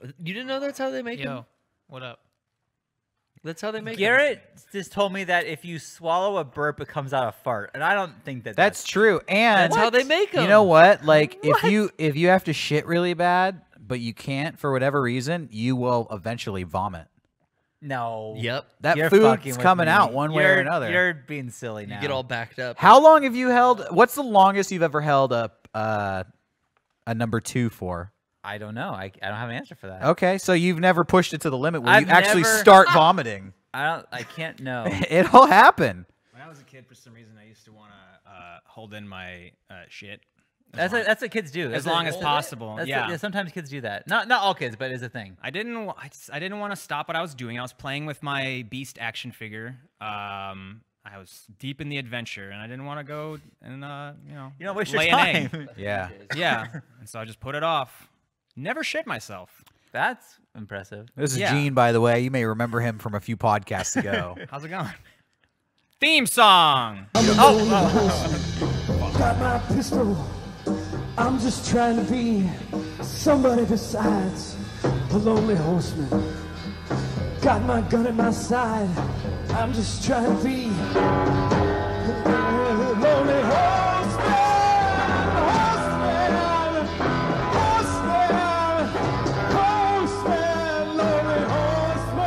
You didn't know that's how they make them? Yo, what up? That's how they make Garrett just told me that if you swallow a burp, it comes out a fart, and I don't think that That's true. And That's how they make them. You know what? Like if you have to shit really bad, but you can't for whatever reason, you will eventually vomit. No. Yep. That You're food's fucking with coming me. out one way or another. You're being silly now. You get all backed up. How long have you held? What's the longest you've ever held a number 2 for? I don't know. I don't have an answer for that. Okay, so you've never pushed it to the limit where I've you actually never- start vomiting. I can't know. It'll happen. When I was a kid, for some reason, I used to want to hold in my shit. That's what kids do. As long as possible. Yeah. Sometimes kids do that. Not all kids, but it's a thing. I didn't want to stop what I was doing. I was playing with my Beast action figure. I was deep in the adventure, and I didn't want to go and You don't waste your lay an egg. time. Yeah. Yeah, and so I just put it off. Never shit myself. That's impressive. This is Yeah. Gene, by the way. You may remember him from a few podcasts ago. How's it going? Theme song. Got my pistol. I'm just trying to be somebody besides a lonely horseman. Got my gun at my side. I'm just trying to be a lonely horseman. Horseman, lonely horseman.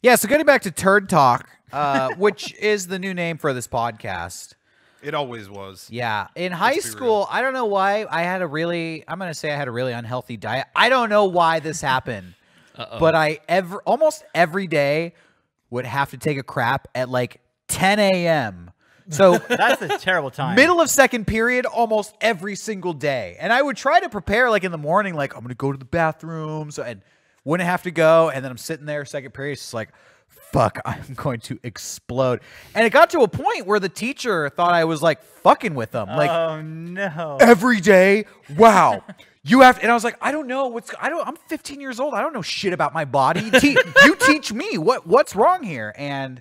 Yeah, so getting back to Turd Talk, which is the new name for this podcast. It always was. Yeah. In high be school, I don't know why I had a really, I'm going to say I had a really unhealthy diet. I don't know why this happened, but I almost every day would have to take a crap at like 10 a.m. So That's a terrible time. middle of second period almost every single day. And I would try to prepare like in the morning, like I'm going to go to the bathroom. So, and wouldn't have to go. And then I'm sitting there second period. It's just like, fuck, I'm going to explode. And it got to a point where the teacher thought I was like fucking with them. Like, oh no. every day, wow. You have, and I was like, I don't know I'm 15 years old. I don't know shit about my body. You teach me what's wrong here. And,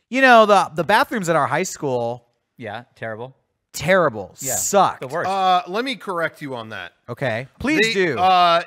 you know, the bathrooms at our high school, Yeah, terrible. terrible, Yeah, sucked. the worst. Let me correct you on that. Okay, please do.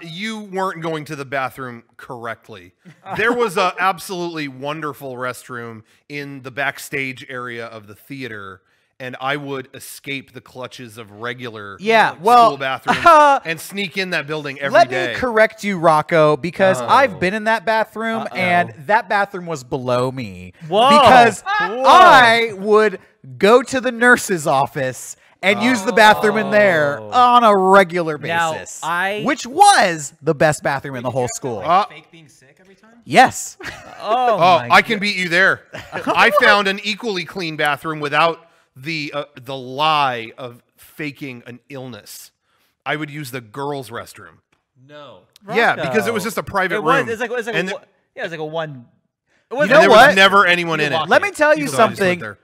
You weren't going to the bathroom correctly. There was a absolutely wonderful restroom in the backstage area of the theater, and I would escape the clutches of regular school bathrooms and sneak in that building every day. Let me correct you, Rocco, because I've been in that bathroom, and that bathroom was below me. Whoa. Because I would go to the nurse's office and use the bathroom in there on a regular Now, basis. I- which was the best bathroom in the whole school. Fake being sick every time? Yes. Oh, I can beat you there. I found an equally clean bathroom without the lie of faking an illness. I would use the girls' restroom. No. Yeah, because it was just a private room. It's like And it was like a one. It You wasn't know there what? was never anyone in it. Let me tell you So I just went something. there.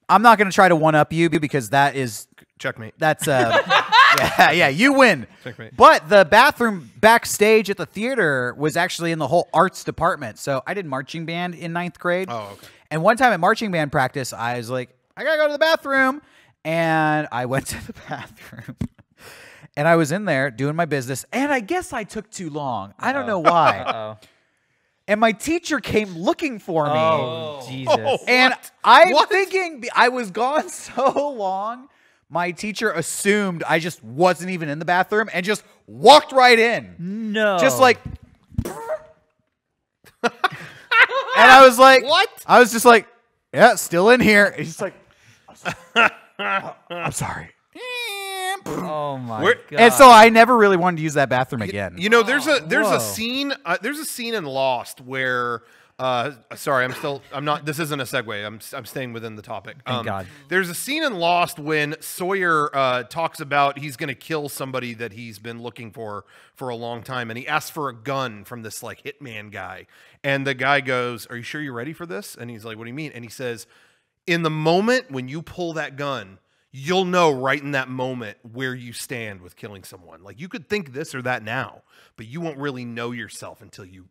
I'm not going to try to one-up you because that is... Checkmate. That's yeah, you win. Checkmate. But the bathroom backstage at the theater was actually in the whole arts department. So I did marching band in 9th grade. Oh, okay. And one time at marching band practice, I was like, I gotta go to the bathroom, and I went to the bathroom, and I was in there doing my business, and I guess I took too long. I don't know why. And my teacher came looking for me. Oh, Jesus. And I'm thinking I was gone so long, my teacher assumed I just wasn't even in the bathroom and just walked right in. No. Just like... and I was like... What? I was just like, yeah, still in here. And he's like, I'm sorry. Oh my Where- god. And so I never really wanted to use that bathroom again. You know, there's a Whoa. scene in Lost where sorry, I'm not this isn't a segue. I'm staying within the topic. Thank God. There's a scene in Lost when Sawyer talks about he's going to kill somebody that he's been looking for a long time, and he asks for a gun from this like hitman guy. And the guy goes, "Are you sure you're ready for this?" And he's like, "What do you mean?" And he says, "In the moment when you pull that gun, you'll know right in that moment where you stand with killing someone. Like, you could think this or that now, but you won't really know yourself until you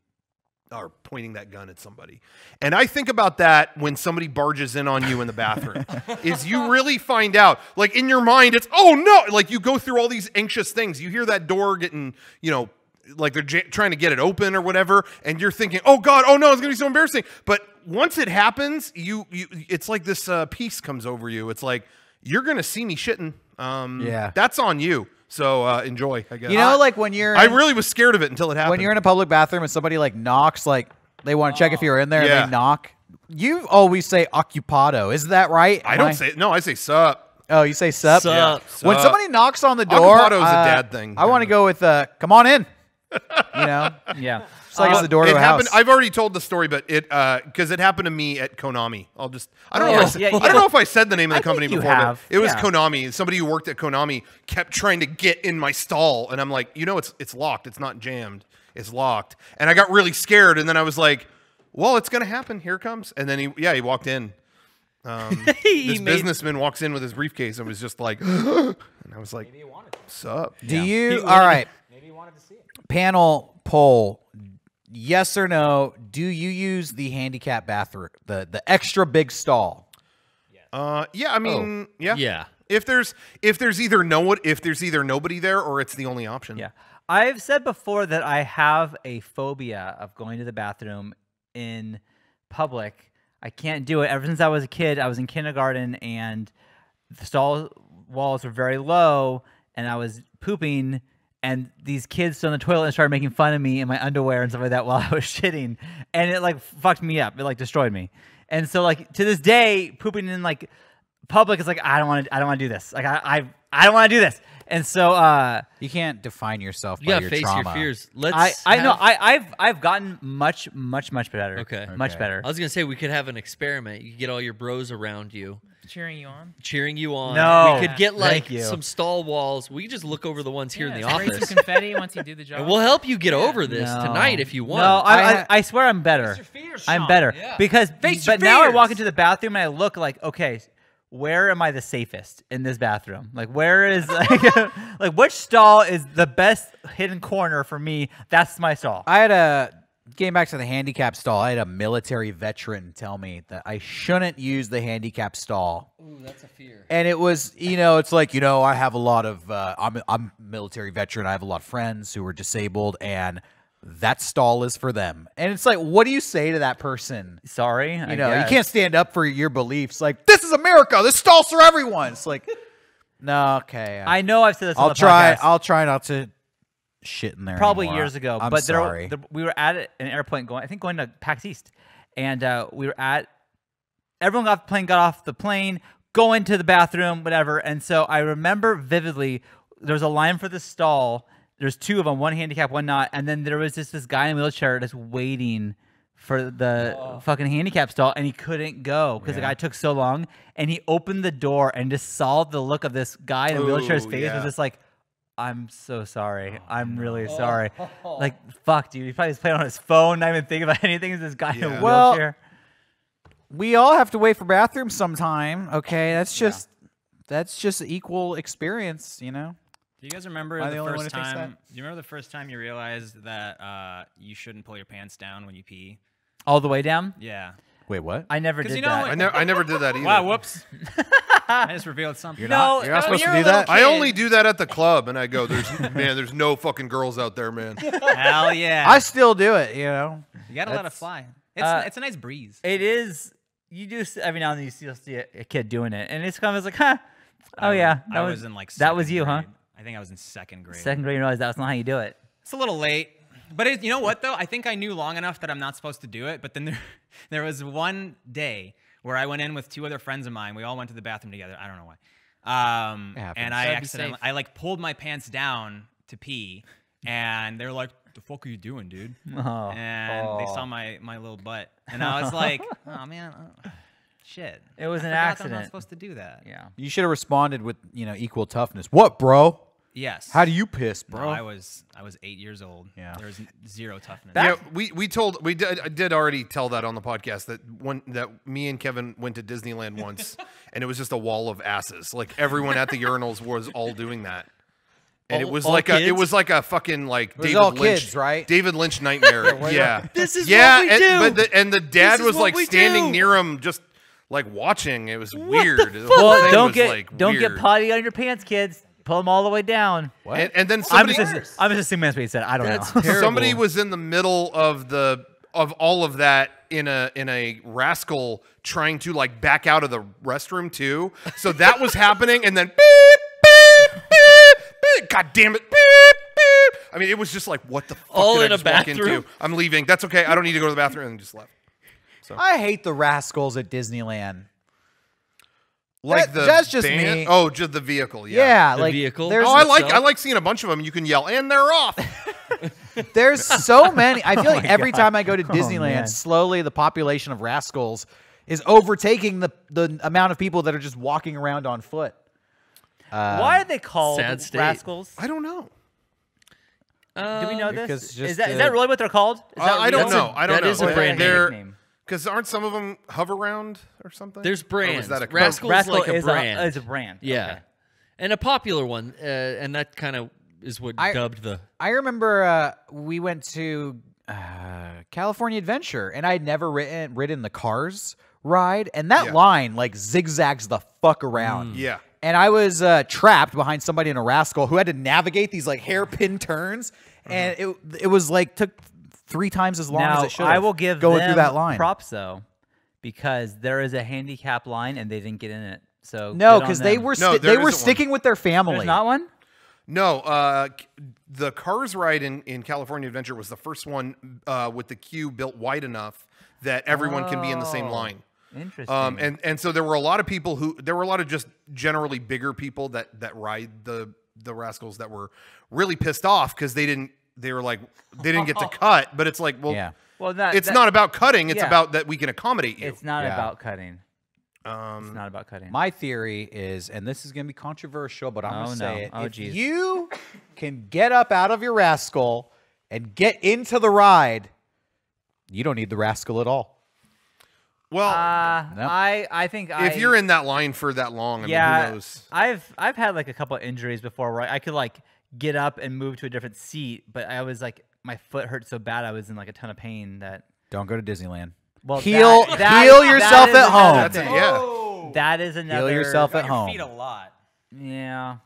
are pointing that gun at somebody. And I think about that when somebody barges in on you in the bathroom. Is you really find out, like in your mind, it's, oh no, like you go through all these anxious things. You hear that door getting, you know, like they're trying to get it open or whatever, and you're thinking, oh God, oh no, it's gonna be so embarrassing. But once it happens, it's like this peace comes over you. It's like, you're gonna see me shitting. Yeah. That's on you. So enjoy, I guess. You know, like when you're... I really was scared of it until it happened. When you're in a public bathroom and somebody like knocks, like they want to check if you're in there Yeah. and they knock, you always say occupado. Is that right? I don't say... No, I say sup. Oh, you say sup? Sup. Yeah. When Sup. somebody knocks on the door... Occupado is a dad thing. I want to go with, come on in. You know? Yeah. It's like it's the door to it a happened. house. I've already told the story, but it because it happened to me at Konami. I don't know. yeah. I don't know if I said the name of the I company think you before. have. But it was Yeah. Konami. Somebody who worked at Konami kept trying to get in my stall, and I'm like, you know, it's locked. It's not jammed. It's locked. And I got really scared, and then I was like, well, it's gonna happen. Here it comes. And then he walked in. This businessman walks in with his briefcase and was just like, and I was like, sup? Do you... All right. Maybe you wanted to see it. Panel poll. Yes or no, do you use the handicap bathroom, the extra big stall? Yeah, I mean, yeah. Yeah. If there's either nobody there or it's the only option. Yeah. I've said before that I have a phobia of going to the bathroom in public. I can't do it. Ever since I was a kid, I was in kindergarten and the stall walls were very low and I was pooping and these kids stood on the toilet and started making fun of me in my underwear and stuff like that while I was shitting. And it like fucked me up. It like destroyed me. And so like to this day, pooping in like public is like, I don't want to do this. Like I don't want to do this. And so You can't define yourself You by gotta your face trauma. your fears. Let's I know have- I've gotten much better. Okay. Much better. I was gonna say we could have an experiment. You could get all your bros around you, Cheering you on. cheering you on. No. We could get like Thank you. some stall walls. We could just look over the ones here in the spray office. some confetti once you do the job. And we'll help you get over this No. tonight if you want. No, I swear I'm better. Face your fears, I'm Shawn. better Yeah. because Face your but now I walk fears. into the bathroom and I look like, okay, where am I the safest in this bathroom? Like where is like which stall is the best hidden corner for me? That's my stall. I had getting back to the handicap stall, I had a military veteran tell me that I shouldn't use the handicap stall. Ooh, that's a fear. And it was, you know, it's like, you know, I have a lot of, I'm a military veteran. I have a lot of friends who are disabled, and that stall is for them. And it's like, what do you say to that person? Sorry, You know, you can't stand up for your beliefs. Like, this is America. This stall's for everyone. It's like, no, okay. I know I've said this on I'll the try. podcast. I'll try not to shit in there. Probably anymore. years ago. I'm but sorry. we were at an airplane going to PAX East, and we were at. Everyone got off the plane, going to the bathroom, whatever. And so I remember vividly, there was a line for the stall. There's two of them, one handicap, one not. And then there was just this guy in a wheelchair just waiting for the fucking handicap stall, and he couldn't go because the guy took so long. And he opened the door and just saw the look of this guy in a wheelchair's face. It was just like, I'm so sorry. I'm really sorry. Like, fuck, dude. He probably was playing on his phone, not even thinking about anything. It's this guy in a Well, wheelchair. we all have to wait for bathrooms sometime. Okay, that's just equal experience, you know. Do you guys remember Am I the the only one first who thinks time? that? Do you remember the first time you realized that you shouldn't pull your pants down when you pee? All the way down? Yeah. Wait, what? I never 'Cause did you know that. what- I never did that either. Wow, whoops. I just revealed something. You're not supposed to do that. I only do that at the club, and I go, there's no fucking girls out there, man. Hell yeah. I still do it, you know. You gotta let it That's- fly. It's a nice breeze. It is. You do every now and then you'll see a kid doing it, and it's kind of like, huh? Oh yeah, I was in like that was second you, huh? grade. I think I was in second grade. Second grade, you realized that's not how you do it. It's a little late, but you know what though? I think I knew long enough that I'm not supposed to do it. But then there was one day where I went in with two other friends of mine. We all went to the bathroom together. I don't know why. happens. And I Gotta be accidentally, safe. I like pulled my pants down to pee, and they're like, "The fuck are you doing, dude?" Oh. And they saw my little butt, and I was like, "Oh man, shit." It was I an forgot that I'm accident. not supposed to do that. Yeah. You should have responded with, you know, equal toughness. What, bro? Yes. How do you piss, No, bro? I was 8 years old. Yeah. There was zero toughness. Yeah, I did already tell that on the podcast that me and Kevin went to Disneyland once, and it was just a wall of asses. Like everyone at the urinals was all doing that. And it was all like kids? it was like a fucking like was David all Lynch, kids, right? David Lynch nightmare. Yeah, This is yeah, what we do. and the dad This is was what like we standing do. near him, just like watching. It was weird. The whole Well, thing don't was, get like, don't get weird. potty on your pants, kids. Pull them all the way down. And then I'm somebody just assuming that's what he said. I don't That's know. terrible. somebody was in the middle of all of that in a rascal trying to like back out of the restroom too. So that was happening, and then beep, beep, beep, beep, God damn it, beep, beep. I mean, it was just like, what the fuck All did in I a just walk bathroom? into? I'm leaving. That's okay. I don't need to go to the bathroom, and just left. I hate the rascals at Disneyland. Like That's just band? me. Oh, just the vehicle. Yeah, The like vehicle? There's, Oh, I itself? like seeing a bunch of them. You can yell, and they're off. there's so many. I feel like my every God. time I go to Oh, Disneyland, man. slowly the population of rascals is overtaking the amount of people that are just walking around on foot. Why are they called Sad state. rascals? I don't know. Do we know this? because Is just that really what they're called? Is that I don't real? know. I don't that know. is a brand They're name. because aren't some of them hover round or something? There's Or was brands. that a Rascal's Rascal like a is brand. is a brand. Yeah. Okay. And a popular one. And that kind of is what dubbed the. I remember we went to California Adventure, and I had never ridden the Cars ride, and that Yeah. line like zigzags the fuck around. Yeah. And I was trapped behind somebody in a rascal who had to navigate these like hairpin turns, and it was like took 3 times as long as Now it should. I will give going them through that line. props though, because there is a handicap line and they didn't get in it. So No, because because they were No, they there were isn't sticking with their family. There's not one. No, the Cars ride in California Adventure was the first one with the queue built wide enough that everyone can be in the same Oh. line. Interesting. And so there were a lot of people there were a lot of just generally bigger people that ride the rascals that were really pissed off because they didn't get to cut. But it's like, well, Yeah. well, it's not about cutting. It's yeah. about that we can accommodate you. It's not Yeah. about cutting. It's not about cutting. My theory is, and this is going to be controversial, but I'm Oh, going to say no. it. Oh, if geez. you can get up out of your rascal and get into the ride, you don't need the rascal at all. Well, Nope. I think if you're in that line for that long, I mean, yeah, who knows? I've had like a couple of injuries before where I could like get up and move to a different seat, but I was like my foot hurt so bad I was in like a ton of pain that. Don't go to Disneyland. Well, Heal that yourself is at home. another That's it, thing. yeah. That is another. yourself at Got your home. feet a lot. Yeah.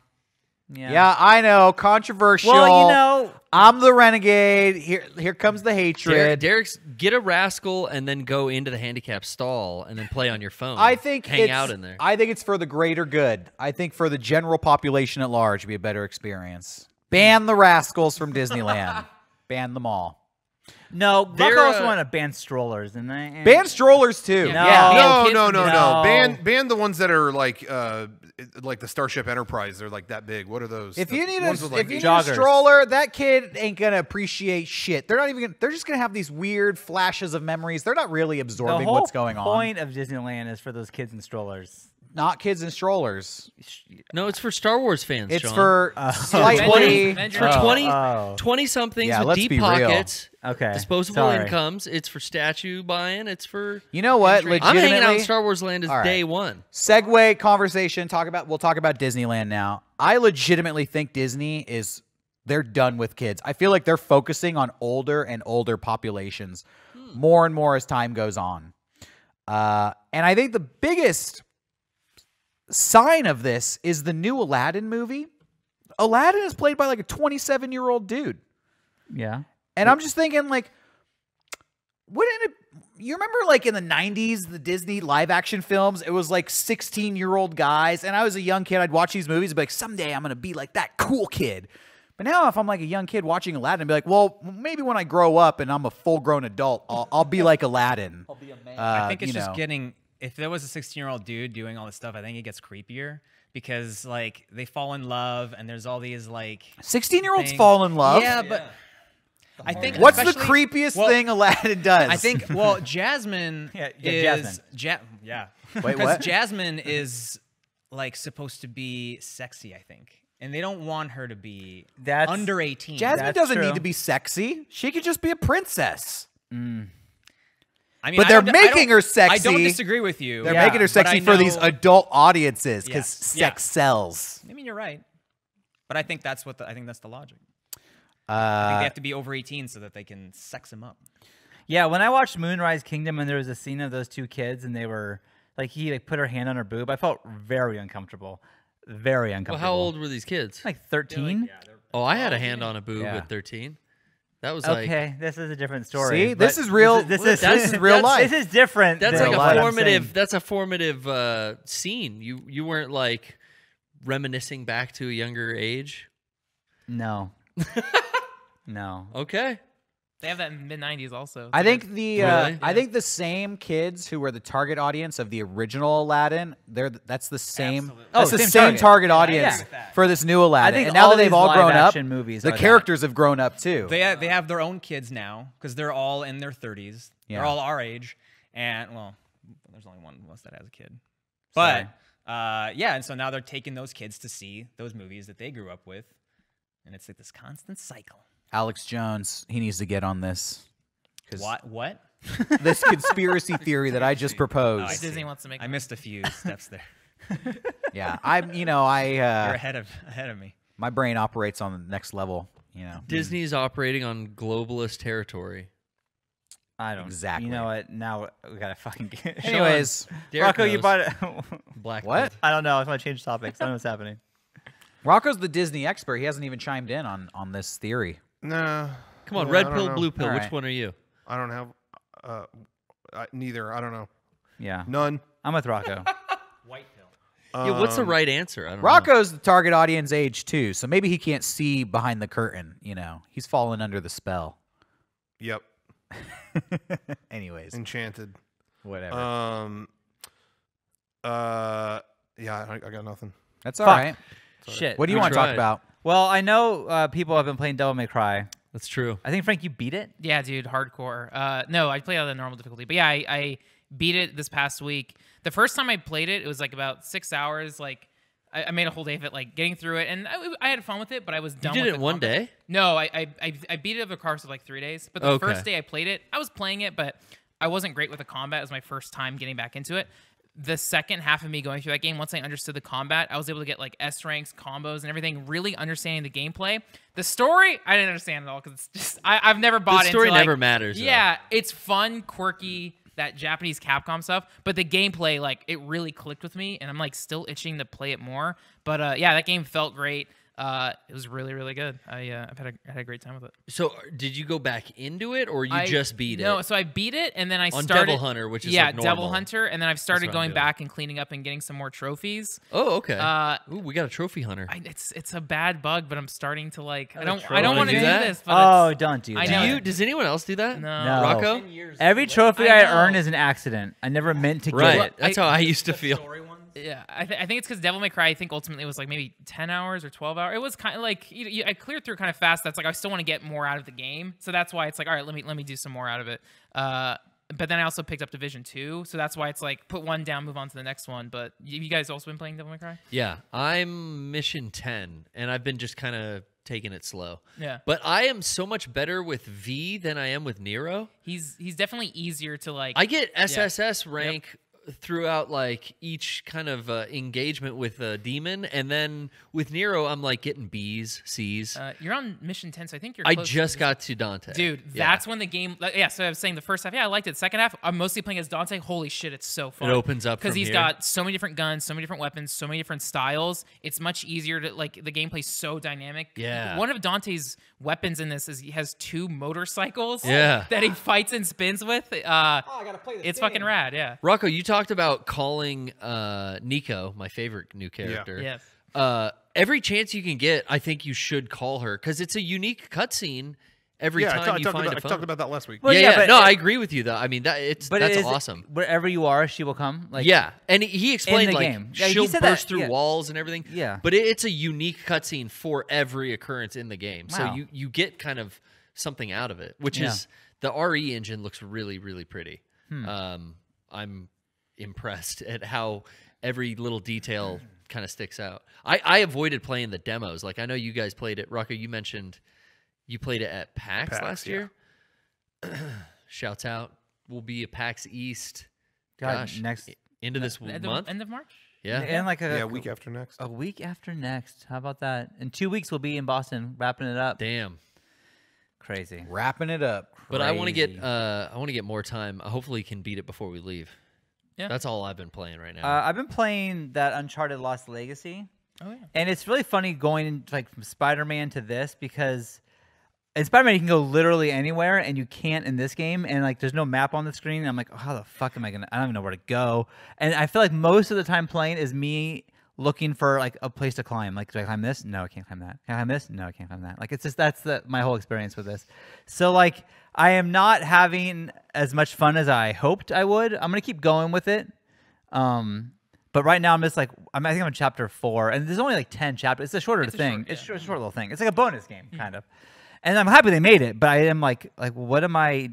Yeah. Yeah, I know. Controversial. Well, you know, I'm the renegade. Here comes the hatred. Derek's get a rascal and then go into the handicap stall and then play on your phone. I think hang out in there. I think it's for the greater good. I think for the general population at large, it'd be a better experience. Ban the rascals from Disneyland. Ban them all. no. They're, ROCCO also want to ban strollers, and they Ban strollers too. No. Yeah. No. No. Ban the ones that are like the Starship Enterprise. They're like that big. What are those? If The you need ones with, a like, if you need a joggers. stroller, that kid ain't gonna appreciate shit. They're not even. They're just gonna have these weird flashes of memories. They're not really the absorbing whole what's going on. point of Disneyland is for those kids in strollers. Not kids in strollers. No, it's for Star Wars fans. It's Sean. for slightly. Avengers. for 20, Oh. 20-somethings Yeah, with let's deep be real. pockets, Okay. disposable Sorry. incomes. It's for statue buying. It's for. You know what? I'm hanging out in Legitimately, Star Wars Land as All right. day one. segue conversation. We'll talk about Disneyland now. I legitimately think Disney they're done with kids. I feel like they're focusing on older and older populations more and more as time goes on. And I think the biggest sign of this is the new Aladdin movie. Aladdin is played by like a 27-year-old dude. Yeah. And I'm just thinking, like, wouldn't it? You remember, like, in the 90s, the Disney live-action films, it was, like, 16-year-old guys. And I was a young kid. I'd watch these movies and be like, someday I'm going to be like that cool kid. But now if I'm, like, a young kid watching Aladdin, I'd be like, well, maybe when I grow up and I'm a full-grown adult, I'll be like Aladdin. I'll be a man. I think it's just getting. If there was a 16-year-old dude doing all this stuff, I think it gets creepier because like they fall in love and there's all these like 16-year-olds things. fall in love? Yeah, but I think What's the especially- creepiest well, thing Aladdin does? I think Jasmine Yeah, is Jasmine. yeah. Wait, Because what? Jasmine is like supposed to be sexy, I think. And they don't want her to be That's- under 18. Jasmine That's doesn't true. need to be sexy. She could just be a princess. I mean, But I they're don't- I making don't- her sexy. I don't disagree with you. They're Yeah, making her but I sexy for these know- adult audiences because Yeah. sex sells. I mean, you're right. But I think that's I think that's the logic. I think they have to be over 18 so that they can sex him up. Yeah, when I watched Moonrise Kingdom and there was a scene of those 2 kids and they were like he put her hand on her boob, I felt very uncomfortable. Very uncomfortable. Well, how old were these kids? Like 13. Oh, I had a hand on a boob Yeah. at 13. That was like Okay, this is a different story. See, this but is real. This This is is real life. This is different. that's than like what a I'm formative. saying. That's a formative scene. You weren't like reminiscing back to a younger age. No. No. Okay. They have that in mid-90s also. I think the Really? I think the same kids who were the target audience of the original Aladdin, Absolutely. that's the same same target I audience agree with that. for this new Aladdin. think and now all that they've these all grown up, live-action movies the are that. characters have grown up too. They have their own kids now because they're all in their 30s. Yeah. They're all our age, and well, there's only one of us that has a kid. Sorry. But yeah, and so now they're taking those kids to see those movies that they grew up with, and it's like this constant cycle. Alex Jones, he needs to get on this. 'Cause What? this conspiracy theory that I just proposed. I see. Disney wants to make. I missed a few steps there. Yeah, You're ahead of me. my brain operates on the next level. Disney's operating on globalist territory. I don't. Exactly. You know what? Now we gotta fucking get. Anyways, Derek Rocco, you knows. bought it. Black. what? I don't know. I want to change topics. I don't know what's happening. Rocco's the Disney expert. He hasn't even chimed in on this theory. Nah. Come on, Yeah, red I don't pill, know. blue pill. All Which right. one are you? I don't have. Neither. I don't know. Yeah. None. I'm with Rocco. White pill. Yeah, what's the right answer? I don't know. Rocco's the target audience age too, so maybe he can't see behind the curtain. He's fallen under the spell. Yep. Anyways, Enchanted. whatever. Yeah, I got nothing. That's all Fuck. right. Shit. What do you We want to talk tried. about? Well, I know people have been playing Devil May Cry. That's true. I think Frank, you beat it. Yeah, dude, hardcore. No, I played on the normal difficulty, but yeah, I beat it this past week. The first time I played it, it was like about 6 hours. Like I made a whole day of it, like getting through it, and I had fun with it. But I was done. You did with it the one combat. day? No, I beat it over the course of like 3 days. But the Okay. first day I played it, I was playing it, but I wasn't great with the combat. It was my first time getting back into it. The second half of me going through that game, once I understood the combat, I was able to get like S ranks, combos, and everything. Really understanding the gameplay. The story, I didn't understand at all because it's just I've never bought The story into, like, never matters, though. Yeah, it's fun, quirky, that Japanese Capcom stuff, but the gameplay, like, it really clicked with me, and I'm like still itching to play it more. But yeah, that game felt great. It was really, really good. I've had a great time with it. So, did you go back into it, or you just beat it? No, so I beat it, and then I On started Devil Hunter, which is yeah, like Devil normal. Hunter, and then I've started what I'm going doing. back and cleaning up and getting some more trophies. Oh, okay. Uh, Ooh, we got a trophy hunter. It's a bad bug, but I'm starting to like. I don't Wanna want to do do that? this. But Oh, it's, don't do I that. know. Does anyone else do that? No. No. Rocco? Every trophy I I, know. earn is an accident. I never meant to Right. get it. That's how I used to feel. Yeah, I think it's because Devil May Cry. I think ultimately it was like maybe 10 hours or 12 hours. It was kind of like I cleared through kind of fast. That's like I still want to get more out of the game, so that's why it's like all right, let me do some more out of it. But then I also picked up Division 2, so that's why it's like put one down, move on to the next one. But you guys also been playing Devil May Cry? Yeah, I'm mission 10, and I've been just kind of taking it slow. Yeah. But I am so much better with V than I am with Nero. He's definitely easier to like. I get SSS rank throughout like each kind of engagement with a demon, and then with Nero, I'm like getting B's, C's. You're on mission 10, so I think you're. I close to just this- got to Dante. Dude, Yeah. that's when the game. Yeah, so I was saying the first half, yeah, I liked it. Second half, I'm mostly playing as Dante. Holy shit, it's so fun. It opens up because from he's here. got so many different guns, so many different weapons, so many different styles. It's much easier to like the gameplay's so dynamic. Yeah. One of Dante's weapons in this is he has 2 motorcycles. Yeah. That he fights and spins with. I gotta play this. It's fucking rad. Yeah. Rocco, you talked about calling Nico, my favorite new character. Yes. Every chance you can get, I think you should call her because it's a unique cutscene every Yeah, time I you talked find about, a I phone. talked about that last week. Well, yeah, yeah, yeah. but No, it- I agree with you though. I mean, that's is- awesome. Wherever you are, she will come. Like Yeah, and he explained the like game. Yeah, he she'll said burst that, through yeah. walls and everything. Yeah. but it's a unique cutscene for every occurrence in the game, so Wow. you get kind of something out of it, which Yeah. is the RE engine looks really really pretty. Hmm. I'm impressed at how every little detail kind of sticks out. I avoided playing the demos. Like I know you guys played it. Rocco, you mentioned you played it at PAX last year. Shouts out. We'll be at PAX East. God, Gosh, next into this End month. of March. Yeah. In like Yeah, week after next. a week after next. How about that? In 2 weeks, we'll be in Boston wrapping it up. Damn. Crazy. Wrapping it up. But I want to Crazy. get more time. Hopefully, can beat it before we leave. Yeah. That's all I've been playing right now. I've been playing that Uncharted Lost Legacy. Oh yeah. And it's really funny going like from Spider-Man to this because in Spider-Man you can go literally anywhere and you can't in this game, and like there's no map on the screen. And I'm like, oh, how the fuck am I gonna? I don't even know where to go. And I feel like most of the time playing is me looking for like a place to climb. Like, do I climb this? No, I can't climb that. Can I climb this? No, I can't climb that. Like it's just my whole experience with this. So like I am not having as much fun as I hoped I would. I'm gonna keep going with it. But right now I'm just like I think I'm in chapter 4, and there's only like 10 chapters. It's a shorter thing. It's a short little thing. It's like a bonus game kind of. And I'm happy they made it, but I am like what am I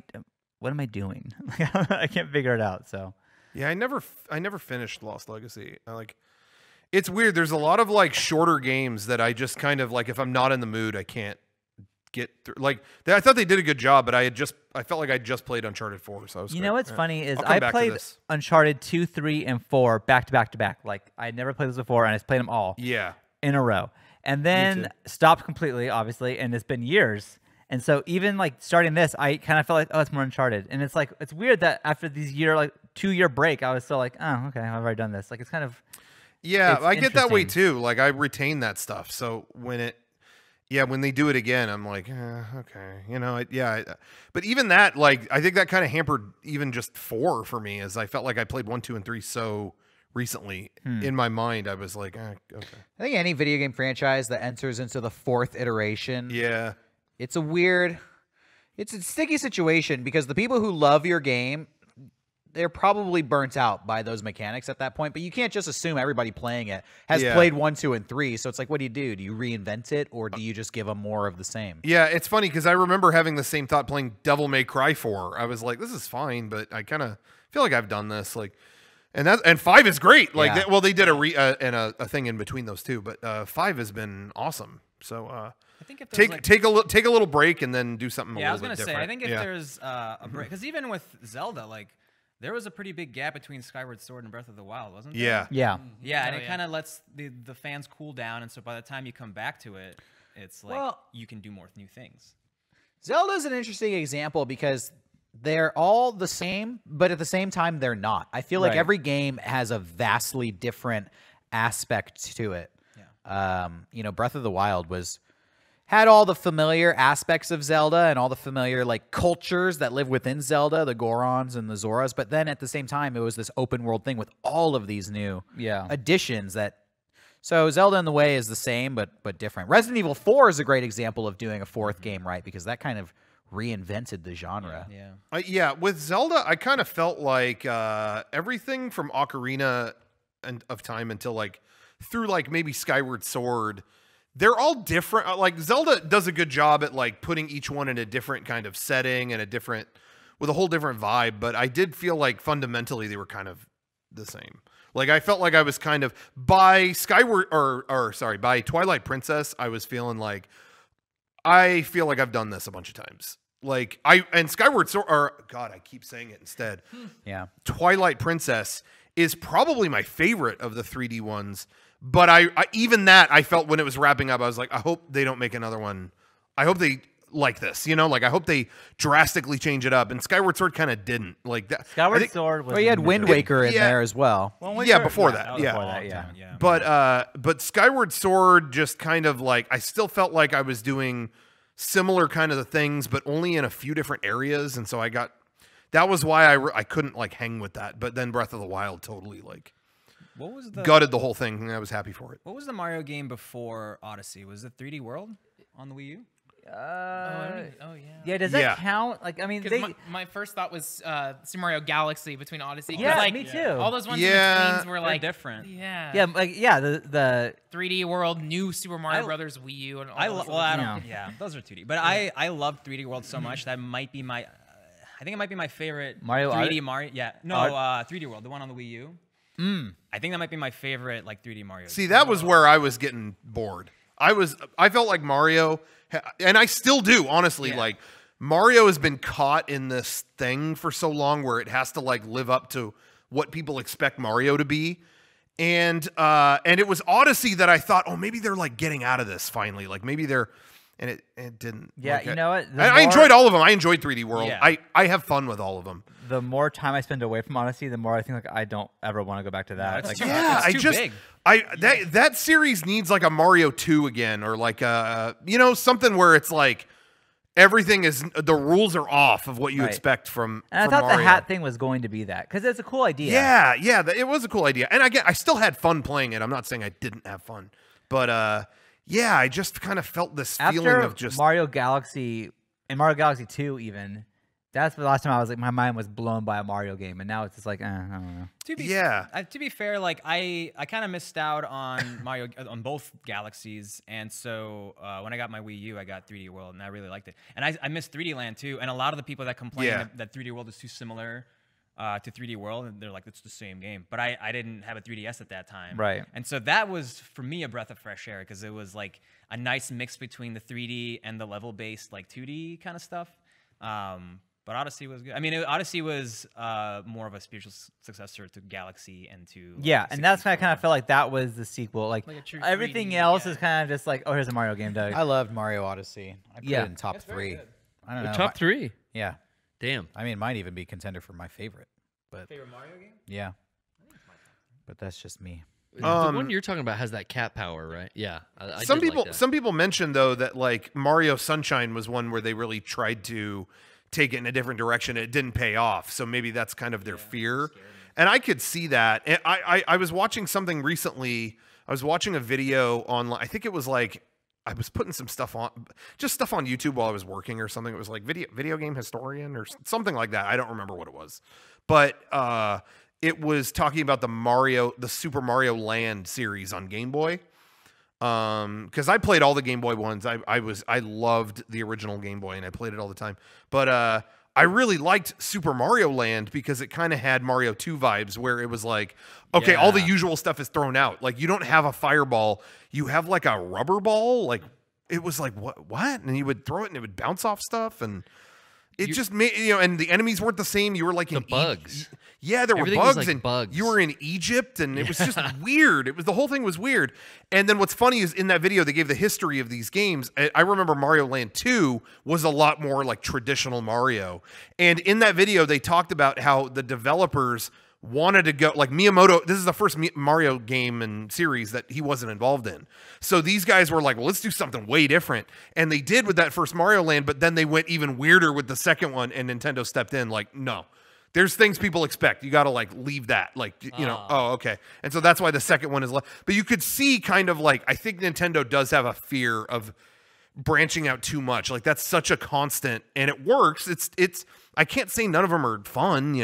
doing? I can't figure it out. So Yeah, I never finished Lost Legacy. It's weird. There's a lot of like shorter games that I just kind of like if I'm not in the mood, I can't get through. Like I thought they did a good job, but I felt like I just played Uncharted 4, so I was. you know what's funny is I'll come I back to played this. Uncharted 2, 3, and 4 back to back to back. Like I never played this before, and I just played them all Yeah. in a row, and then stopped completely, obviously. And it's been years, and so even like starting this, I kind of felt like, oh, it's more Uncharted, and it's like it's weird that after these 2-year break, I was still like, oh, okay, I've already done this. Like it's kind of Yeah, it's I get that way interesting. too. Like I retain that stuff. So when they do it again, I'm like, okay, but even that, like, I think that kind of hampered even just 4 for me, as I felt like I played 1, 2, and 3 so recently. In my mind, I was like, okay, I think any video game franchise that enters into the 4th iteration, yeah, it's a sticky situation because the people who love your game, they're probably burnt out by those mechanics at that point, but you can't just assume everybody playing it has played 1, 2, and 3. So it's like, what do? Do you reinvent it, or do you just give them more of the same? yeah. It's funny because I remember having the same thought playing Devil May Cry 4. I was like, this is fine, but I kind of feel like I've done this, like. And 5 is great. Like, Yeah. they did a thing in between those two, but 5 has been awesome. So I think if there's take a little break and then do something. Yeah, I a was little gonna bit say. I different. think if there's a break, because even with Zelda, like there was a pretty big gap between Skyward Sword and Breath of the Wild, wasn't there? Yeah. yeah. Yeah, and Oh, it yeah. kind of lets the fans cool down, and so by the time you come back to it, it's like Well- you can do more new things. Zelda's an interesting example because they're all the same, but at the same time, they're not. I feel like Right. every game has a vastly different aspect to it. Yeah. Breath of the Wild had all the familiar aspects of Zelda and all the familiar like cultures that live within Zelda, the Gorons and the Zoras, but then at the same time, it was this open world thing with all of these new additions that. So Zelda in the way is the same, but different. Resident Evil 4 is a great example of doing a 4th game right because that kind of reinvented the genre. Yeah. With Zelda, I kind of felt like everything from Ocarina of Time until like through like maybe Skyward Sword, they're all different. Like Zelda does a good job at like putting each one in a different kind of setting and with a whole different vibe. But I did feel like fundamentally they were kind of the same. Like I felt like I was kind of by Twilight Princess, I was feeling like I feel like I've done this a bunch of times. Like Skyward Sword, I keep saying it instead. Yeah. Twilight Princess is probably my favorite of the 3D ones. But I felt when it was wrapping up, I was like, I hope they don't make another one. I hope they like this, like I hope they drastically change it up. And Skyward Sword kind of didn't like that. Skyward Sword was. Well, you had Wind Waker in Yeah. there as well. Before that, Before yeah. that, yeah. Yeah. But Skyward Sword just kind of like I still felt like I was doing similar kind of the things, but only in a few different areas, and so that was why I couldn't like hang with that. But then Breath of the Wild totally like What was the gutted the whole thing, and I was happy for it. What was the Mario game before Odyssey? Was it 3D World on the Wii U? yeah. Yeah, does Yeah. that count? Like, I mean, Because my first thought was Super Mario Galaxy between Odyssey. 'cause, yeah, like, me too. All those ones Yeah. in betweens were They're like different. Yeah. the 3D World, new Super Mario Brothers Wii U, and all those I other- don't. Yeah, those are 2D. But I love 3D World so much that might be my. I think it might be my favorite Mario 3D Art? Mario. Yeah, no, 3D World, the one on the Wii U. I think that might be my favorite like 3D Mario. See, that was where I was getting bored. I felt like Mario, and I still do, honestly. Yeah. Like Mario has been caught in this thing for so long where it has to like live up to what people expect Mario to be. And it was Odyssey that I thought, oh, maybe they're like getting out of this finally. Like maybe they're, and it didn't. Yeah, like, you know what? I enjoyed all of them. I enjoyed 3D World. Yeah. I have fun with all of them. The more time I spend away from Odyssey, the more I think like I don't ever want to go back to that. it's Like, too- Yeah, it's too big. that series needs like a Mario 2 again, or like something where it's like everything is, the rules are off of what you Right. expect from. and I from thought Mario. the hat thing was going to be that because it's a cool idea. Yeah, it was a cool idea, and I still had fun playing it. I'm not saying I didn't have fun, but yeah, I just kind of felt this feeling After of just Mario Galaxy and Mario Galaxy 2 even, that's the last time I was like, my mind was blown by a Mario game, and now it's just like, I don't know. To be fair, like I kind of missed out on Mario on both Galaxies, and so when I got my Wii U, I got 3D World, and I really liked it. And I missed 3D Land too. And a lot of the people that complain that 3D World is too similar to 3D World, and they're like, it's the same game. But I didn't have a 3DS at that time, Right. And so that was for me a breath of fresh air because it was like a nice mix between the 3D and the level-based like 2D kind of stuff. But Odyssey was good. I mean, Odyssey was more of a spiritual successor to Galaxy and to Yeah, and that's why I kind of felt like that was the sequel. Like, Like a true everything 3D, else yeah. is kind of just like, oh, here's a Mario game, Doug. I loved Mario Odyssey. I put Yeah. it in top 3. I don't know. Top 3. Yeah. Damn. I mean, it might even be contender for my favorite. But favorite Mario game. yeah. But that's just me. The one you're talking about has that cat power, right? Yeah. I some did people like that. some people mentioned though that like Mario Sunshine was one where they really tried to take it in a different direction. It didn't pay off, so maybe that's kind of their fear. And I could see that. And I was watching something recently. I was watching a video online. I think it was like I was putting some stuff on, just stuff on YouTube while I was working or something. It was like video game historian or something like that. I don't remember what it was, but it was talking about the Super Mario Land series on Game Boy. Because I played all the Game Boy ones. I loved the original Game Boy and I played it all the time. But I really liked Super Mario Land because it kind of had Mario 2 vibes where it was like, okay, all the usual stuff is thrown out. Like you don't have a fireball, you have like a rubber ball. Like it was like what? And you would throw it and it would bounce off stuff and it just made, and the enemies weren't the same. You were like in bugs. Yeah, there were Everything was bugs, like and bugs. you were in Egypt, and it was just weird. The whole thing was weird. And then what's funny is in that video they gave the history of these games. I remember Mario Land 2 was a lot more like traditional Mario, and in that video they talked about how the developers wanted to go like Miyamoto. This is the first Mario game and series that he wasn't involved in. So these guys were like, well, let's do something way different. And they did with that first Mario Land, but then they went even weirder with the second one and Nintendo stepped in like, no, there's things people expect. You got to like leave that like, oh, okay. And so that's why the second one is but you could see kind of like, I think Nintendo does have a fear of branching out too much. Like that's such a constant and it works. It's, I can't say none of them are fun,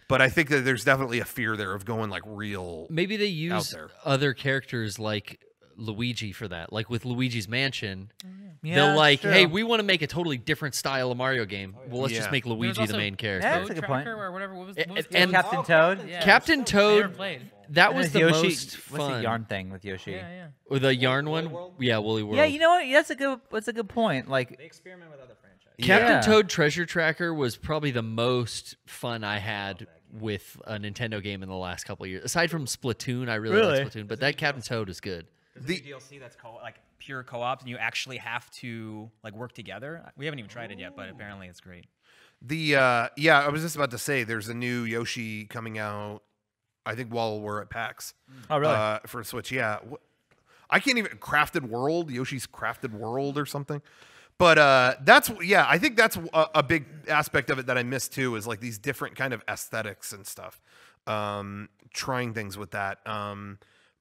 but I think that there's definitely a fear there of going like real. Maybe they use there. other characters like Luigi for that. Like with Luigi's Mansion, Yeah, they'll like, true. hey, we want to make a totally different style of Mario game. Well, let's just make There was Luigi the also main character. Yeah, that's a Toad good point. Tracker or whatever. What was And the Captain Toad. Yeah, Captain I never Toad, played. that And was there's the Yoshi. most What's the fun. yarn thing with Yoshi? Yeah, yeah. Or the yarn one? Yeah, Woolly World. Yeah, you know what? That's a good point. Like, They experiment with other franchises. Captain Yeah. Toad Treasure Tracker was probably the most fun I had with a Nintendo game in the last couple of years. Aside from Splatoon, I really like Splatoon, but that Captain Toad is good. The DLC that's like pure co-op, and you actually have to like work together. We haven't even tried it yet, but apparently it's great. I was just about to say there's a new Yoshi coming out. I think while we're at PAX. oh really? For Switch, yeah. I can't even Crafted World, Yoshi's Crafted World or something. But I think that's a big aspect of it that I miss too is like these different kind of aesthetics and stuff. Trying things with that.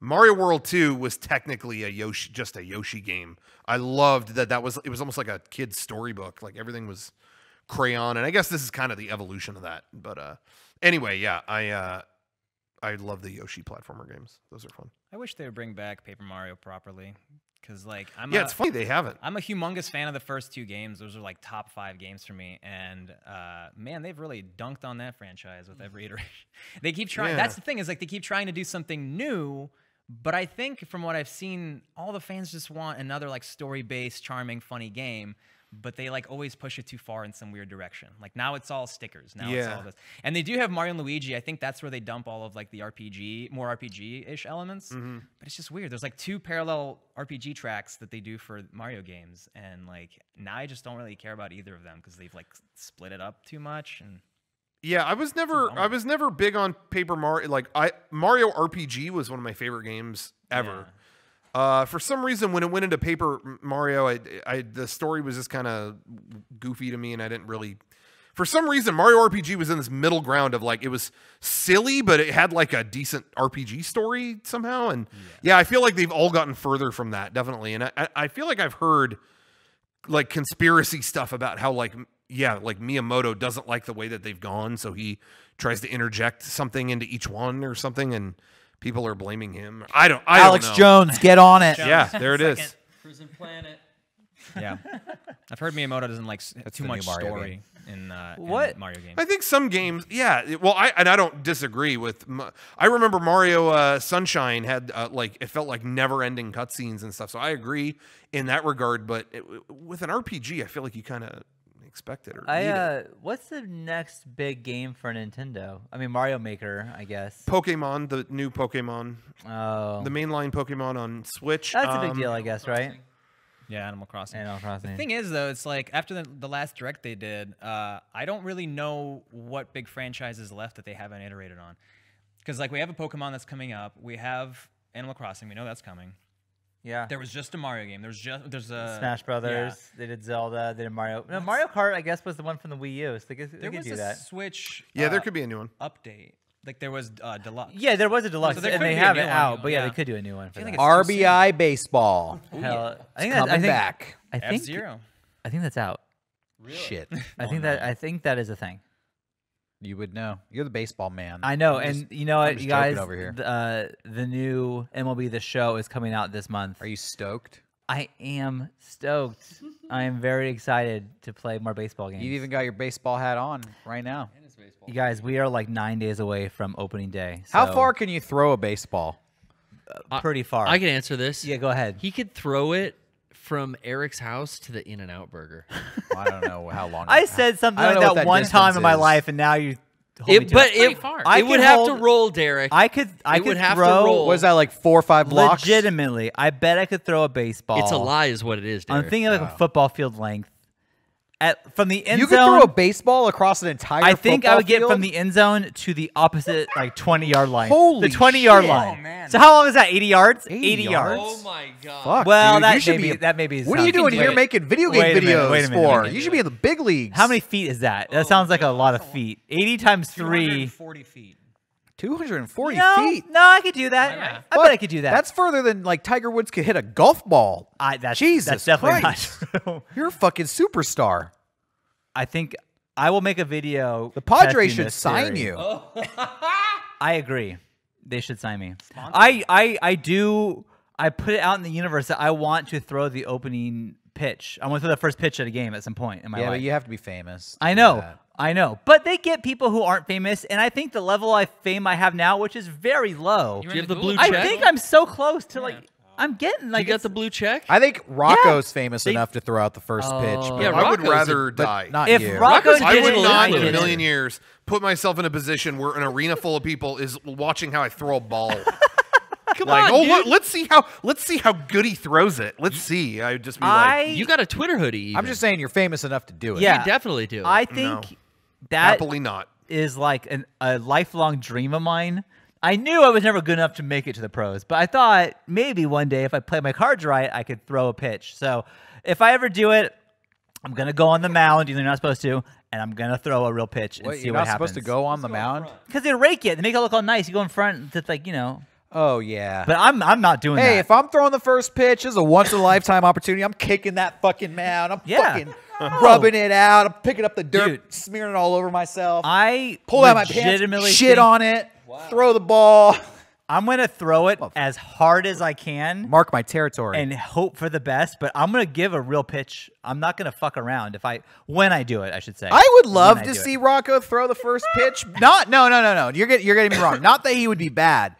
Mario World 2 was technically just a Yoshi game. I loved that it was almost like a kid's storybook. Like everything was crayon, and I guess this is kind of the evolution of that. But anyway, yeah, I love the Yoshi platformer games. Those are fun. I wish they would bring back Paper Mario properly, because like It's funny they haven't. I'm a humongous fan of the first 2 games. Those are like top 5 games for me, and man, they've really dunked on that franchise with every iteration. They keep trying. Yeah. That's the thing is like they keep trying to do something new. But I think from what I've seen, all the fans just want another like story-based, charming, funny game. but they like always push it too far in some weird direction. Like now it's all stickers. Now it's Yeah. all this. And they do have Mario and Luigi. I think that's where they dump all of like the RPG, more RPG-ish elements. Mm-hmm. But it's just weird. There's like 2 parallel RPG tracks that they do for Mario games, and like now I just don't really care about either of them because they've like split it up too much. And Yeah, I was never big on Paper Mario. Like Mario RPG was one of my favorite games ever. For some reason, when it went into Paper Mario, the story was just kind of goofy to me, and I didn't really. For some reason, Mario RPG was in this middle ground of like it was silly, but it had like a decent RPG story somehow. And yeah, I feel like they've all gotten further from that, definitely. And I feel like I've heard like conspiracy stuff about how like Miyamoto doesn't like the way that they've gone, so he tries to interject something into each one or something, and people are blaming him. I don't Alex know. Jones, get on it. Yeah, there it is. Prison Planet. yeah, I've heard Miyamoto doesn't like too the much new Mario story in What? Mario games. I think some games, yeah. Well, I don't disagree with. I remember Mario Sunshine had like it felt like never-ending cutscenes and stuff. So I agree in that regard. But with an RPG, I feel like you kind of expect it or need it. What's the next big game for Nintendo? I mean, Mario Maker, I guess. Pokemon, the new Pokemon, Oh, the mainline Pokemon on Switch. that's a big deal, I guess, right? Yeah, Animal Crossing. Animal Crossing. The thing is, though, it's like after the last direct they did, I don't really know what big franchises left that they haven't iterated on. Because like we have a Pokemon that's coming up, we have Animal Crossing, we know that's coming. Yeah. There was just a Mario game. There's a Smash Brothers. yeah. They did Zelda. They did Mario. No, Mario Kart, I guess, was the one from the Wii U. So they could There was do a that. Switch. Yeah, there could be a new one. Update. Like there was Deluxe. Yeah, there was a deluxe, So there and could they be a have new it one, out. But yeah, yeah. they could do a new one for I that. think it's too RBI baseball. Hell, I think coming back. I think F-Zero. I think that's out. Shit. I think that is a thing. You would know. You're the baseball man. I know, I'm and just- you know I'm what, just you guys, joking over here. the new MLB The Show is coming out this month. Are you stoked? I am stoked. I am very excited to play more baseball games. You even got your baseball hat on right now. You guys, we are like 9 days away from opening day. How so far can you throw a baseball? Pretty far. I can answer this. Yeah, go ahead. He could throw it from Eric's house to the In-N-Out Burger. I don't know how long. I said something I don't like know what that that one time in my distance is. life, and now you. hold me to But it. pretty far. I it would can have to hold- roll, Derek. I could It would have to throw. roll. Was that like 4 or 5 blocks? Legitimately, I bet I could throw a baseball. It's a lie, is what it is, Derek. I'm thinking like a football field length. From the end You zone, could throw a baseball across an entire. I think I football would get field? from the end zone to the opposite, like 20-yard line. Holy the 20-yard shit. line. Oh, man. So how long is that? 80 yards? 80 yards. Oh my god. Fuck, Well, dude, that you should may be- be. that may be What are you sound- doing here wait. making video game Wait a minute, videos wait a minute, for? wait a You should be in the big leagues. How many feet is that? That sounds like a lot of feet. 80 times 3. 240 feet. 240 No, feet. no, I could do that. Yeah. I bet I could do that. That's further than like Tiger Woods could hit a golf ball. Jesus that's definitely Christ. not true. You're a fucking superstar. I think I will make a video. The Padres testing should this sign theory. you. I agree. They should sign me. I do. I put it out in the universe that I want to throw the opening pitch. I want to throw the first pitch at a game at some point in my Yeah, life. but you have to be famous. to I do know. that. I know. But they get people who aren't famous, and I think the level of fame I have now, which is very low. You're Do you in have the blue Google check? I think I'm so close to like I'm getting like You got it's- the blue check? I think Rocco's famous enough to throw out the first pitch. Oh. But, Yeah, I would Rocco's rather but die. not If you. Rocco Rocco's I did would it, not I in a did it. million years put myself in a position where an arena full of people is watching how I throw a ball. Come Like, on, oh, dude. let's see how good he throws it. Let's see. I would just be like, You got a Twitter hoodie. I'm just saying you're famous enough to do it. Yeah. You definitely do. I think No. that happily not. is like a lifelong dream of mine. I knew I was never good enough to make it to the pros, but I thought maybe one day if I play my cards right, I could throw a pitch. So if I ever do it, I'm gonna go on the mound, even though you're not supposed to, and I'm gonna throw a real pitch and What, see you're what not happens. supposed to go on the mound? Because they rake it, they make it look all nice. You go in front, it's like Oh yeah. But I'm not doing hey, that. if I'm throwing the first pitch, this is a once in a lifetime opportunity. I'm kicking that fucking mound. I'm Yeah. fucking rubbing it out. I'm picking up the dirt, Dude. smearing it all over myself. I Pull out my pants, legitimately shit think on it, throw the ball. I'm gonna throw it as hard as I can. Mark my territory. And hope for the best, but I'm gonna give a real pitch. I'm not gonna fuck around when I do it. I should say. I would love When I to do see it. Rocco throw the first pitch. No. You're getting me wrong. Not that he would be bad.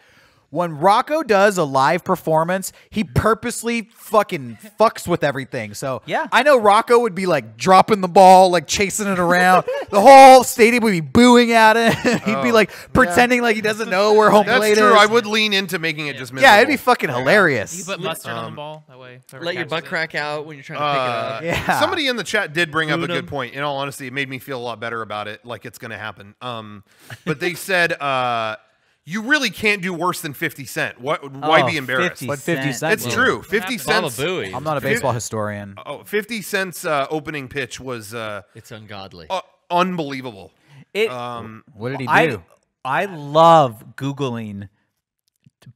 when Rocco does a live performance, he purposely fucking fucks with everything. So Yeah. I know Rocco would be like dropping the ball, like chasing it around. The whole stadium would be booing at him. He'd be like pretending like he doesn't know where home plate That's true. is. I would lean into making it just miserable. Yeah, it'd be fucking hilarious. You put mustard on the ball that way. whoever Let your catches butt it. crack out when you're trying to pick it up. Yeah. Somebody in the chat did bring up a Boot 'em. good point. In all honesty, it made me feel a lot better about it, like it's going to happen. But they said you really can't do worse than 50 Cent. Why be embarrassed? 50 But 50 Cent. Cent. It's true. 50 happened? Cent's Mama Booey. I'm not a baseball historian. 50 Cent's opening pitch was It's ungodly. unbelievable. It, What did he I do? I love Googling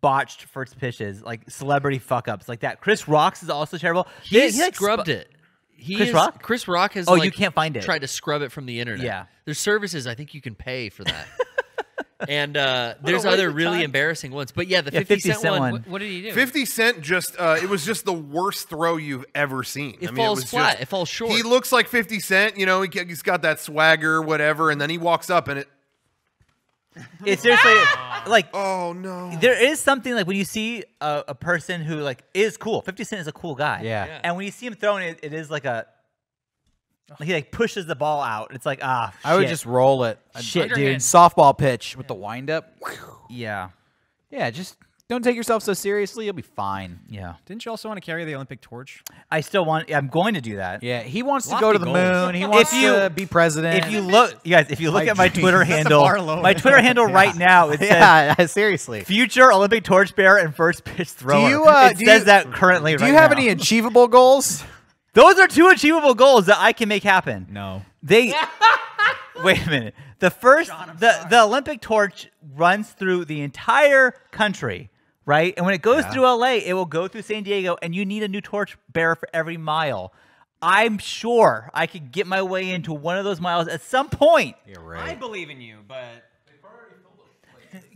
botched first pitches, like celebrity fuck ups like that. Chris Rock's is also terrible. He like, scrubbed it. Chris Rock has Oh, you like, can't find it. tried to scrub it from the internet. Yeah. There's services I think you can pay for that. And there's waste other of really time. embarrassing ones. But yeah, the Yeah, 50 Cent one, What did he do? 50 Cent just it was just the worst throw you've ever seen. it I mean, falls was flat. just- It falls short. He looks like 50 Cent, you know, he's got that swagger, whatever, and then he walks up and it. It's seriously like Oh no! there is something like when you see a person who like is cool. 50 Cent is a cool guy. Yeah. And when you see him throwing it, it is like a like he like pushes the ball out. It's like I would shit. just roll it. Shit, dude. Underhand. Softball pitch with the windup. Yeah. Yeah, just don't take yourself so seriously. You'll be fine. Yeah. Didn't you also want to carry the Olympic torch? I still want. I'm going to do that. Yeah, he wants to Lofty go to the goals. moon. He wants you- to be president. If you look, you guys, if you look My at my dream. Twitter Set the handle, bar low, my man. Twitter handle right now, it says yeah, seriously. future Olympic torchbearer and first pitch thrower. you, it do says you- that currently. Do right you have now. any achievable goals? Those are 2 achievable goals that I can make happen. No. They wait a minute. The first, the Olympic torch runs through the entire country, right? And when it goes through LA, it will go through San Diego, and you need a new torch bearer for every mile. I'm sure I could get my way into one of those miles at some point. You're I believe in you, but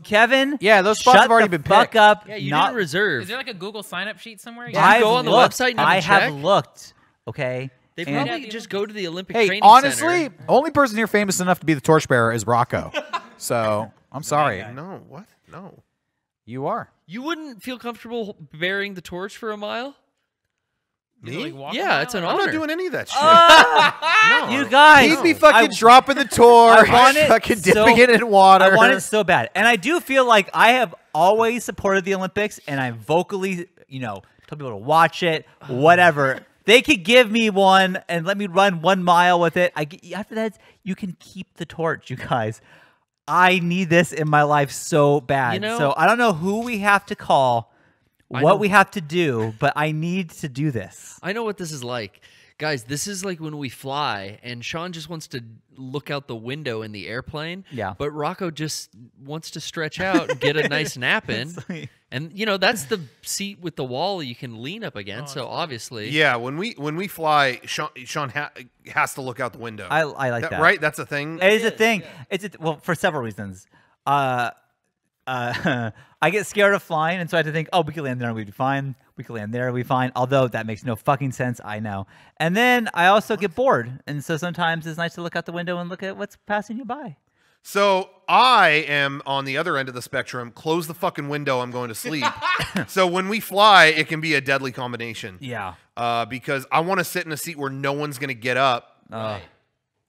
Kevin, Yeah, those spots shut have already the been fuck picked. up. yeah, you not, didn't reserve. Is there like a Google sign up sheet somewhere? Yeah. I've go on the looked. website and have I a have check? looked. Okay. They And- probably just go to the Olympic Hey, Training honestly, Center. only person here famous enough to be the torchbearer is Rocco. So I'm sorry. No, what? No. You are. You wouldn't feel comfortable bearing the torch for a mile? Is it, like, walk a Yeah, mile? it's an I'm honor. not doing any of that shit. No. You guys, He'd be fucking dropping the torch, I want it fucking so- dipping it in water. I want it so bad. And I do feel like I have always supported the Olympics, and I vocally, tell people to watch it, whatever. They could give me one and let me run 1 mile with it. After that, you can keep the torch, you guys. I need this in my life so bad. You know- so I don't know who we have to call, I what know- we have to do, but I need to do this. I know what this is like. Guys, this is like when we fly and Shawn just wants to look out the window in the airplane. Yeah. But Rocco just wants to stretch out and get a nice nap in. And, that's the seat with the wall you can lean up against. So obviously. Yeah, when we fly, Shawn has to look out the window. I like that. Right? That's a thing. It is a thing. Well, for several reasons. I get scared of flying, and so I have to think, we could land there and we'd be fine. We could land there and we'd be fine. Although that makes no fucking sense, I know. And then I also get bored, and so sometimes it's nice to look out the window and look at what's passing you by. So I am on the other end of the spectrum. Close the fucking window. I'm going to sleep. So when we fly, it can be a deadly combination. Yeah. Because I want to sit in a seat where no one's going to get up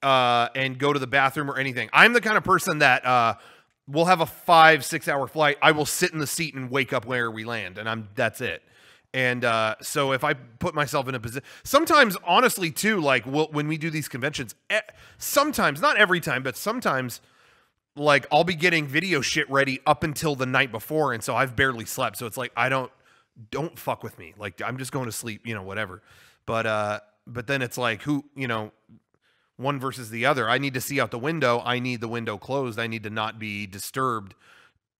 and go to the bathroom or anything. I'm the kind of person that we'll have a 5-6 hour flight. I will sit in the seat and wake up where we land, and that's it. And so if I put myself in a position, sometimes honestly too, like when we do these conventions, sometimes, not every time, but sometimes, like I'll be getting video shit ready up until the night before, and so I've barely slept. So it's like don't fuck with me. Like I'm just going to sleep, whatever. But then it's like one versus the other. I need to see out the window. I need the window closed. I need to not be disturbed.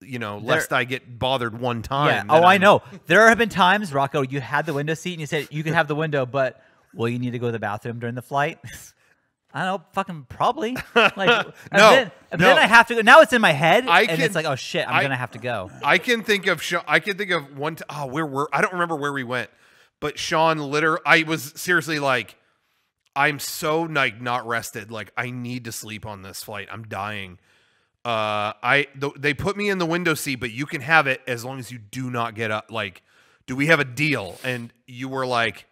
Lest I get bothered one time. Yeah. Oh, I know. There have been times, Rocco, you had the window seat and you said you can have the window, but will you need to go to the bathroom during the flight? I don't know, fucking probably. Like, No, then I have to go. Now it's in my head, and can- it's like, oh shit, I'm gonna have to go. I can think of one. I don't remember where we went, but Shawn I was seriously like, I'm so like not rested. Like I need to sleep on this flight. I'm dying. They put me in the window seat, but you can have it as long as you do not get up. Like, do we have a deal? And you were like,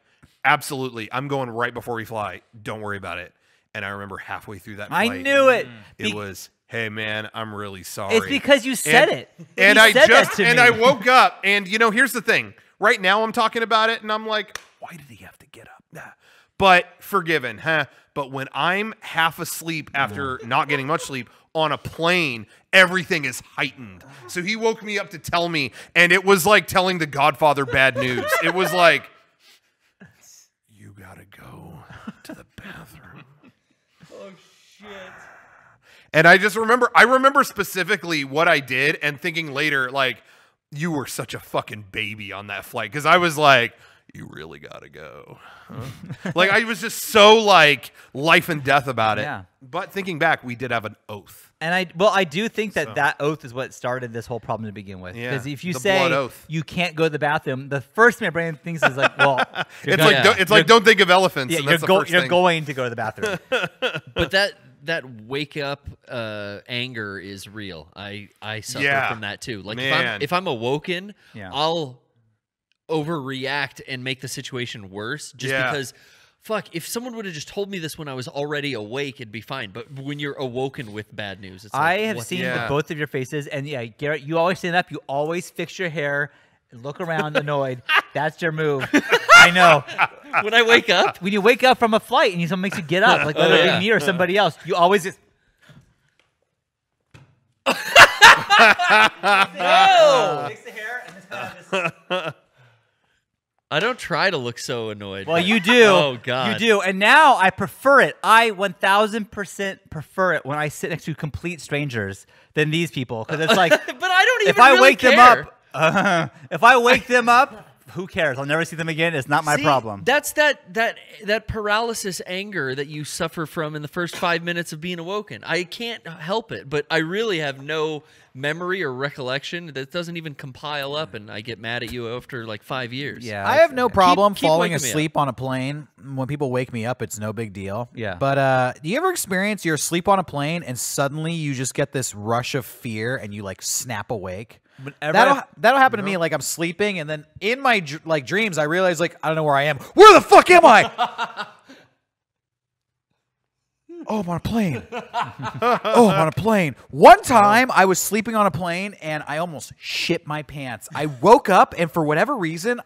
absolutely. I'm going right before we fly. Don't worry about it. And I remember halfway through that flight, I knew it. it was, hey man, I'm really sorry. It's because you said it. And You I said that just to and me. I woke up, and you know, here's the thing. Right now I'm talking about it and I'm like, why did he have to get up? Nah. But forgiven, huh? But when I'm half asleep after not getting much sleep on a plane, everything is heightened. So he woke me up to tell me, and it was like telling the Godfather bad news. It was like, you gotta go to the bathroom. Oh shit. And I remember specifically what I did and thinking later, like, you were such a fucking baby on that flight. Because I was like, you really gotta go. Huh? Like, I was just so like life and death about it. Yeah. But thinking back, we did have an oath. And I do think that that oath is what started this whole problem to begin with. Yeah, Because if you the say blood oath. you can't go to the bathroom, the first thing my brain thinks is like, well, It's like don't think of elephants. yeah, and that's the first you're thing. going to go to the bathroom. But that wake up anger is real. I suffer Yeah. from that too. Like Man. if I'm awoken, Yeah. I'll overreact and make the situation worse just Yeah. because fuck, if someone would have just told me this when I was already awake, it'd be fine. But when you're awoken with bad news, it's like, I have what seen Yeah. with both of your faces, and yeah, Garrett, you always stand up, you always fix your hair, and look around annoyed. That's your move. I know. when I wake up. When you wake up from a flight and someone makes you get up, like whether it yeah. be me or somebody else, you always just. Fix the hair and just kind of I don't try to look so annoyed. Well, you do. Oh, God. You do. And now I prefer it. I 1000% prefer it when I sit next to complete strangers than these people. Because it's like, but I don't even if I really wake them care. up, if I wake them up, who cares? I'll never see them again. It's not my See, problem. That's that paralysis anger that you suffer from in the first 5 minutes of being awoken. I can't help it, but I really have no memory or recollection that doesn't even compile up, and I get mad at you after like 5 years. Yeah. I have no problem keep falling waking me asleep on a plane. When people wake me up, it's no big deal. Yeah. But do you ever experience you're asleep on a plane and suddenly you just get this rush of fear and you like snap awake? Whenever That'll happen to me. Like I'm sleeping and then in my dreams I realize like I don't know where I am. Where the fuck am I? Oh, I'm on a plane. Oh, I'm on a plane. One time I was sleeping on a plane and I almost shit my pants. I woke up and for whatever reason,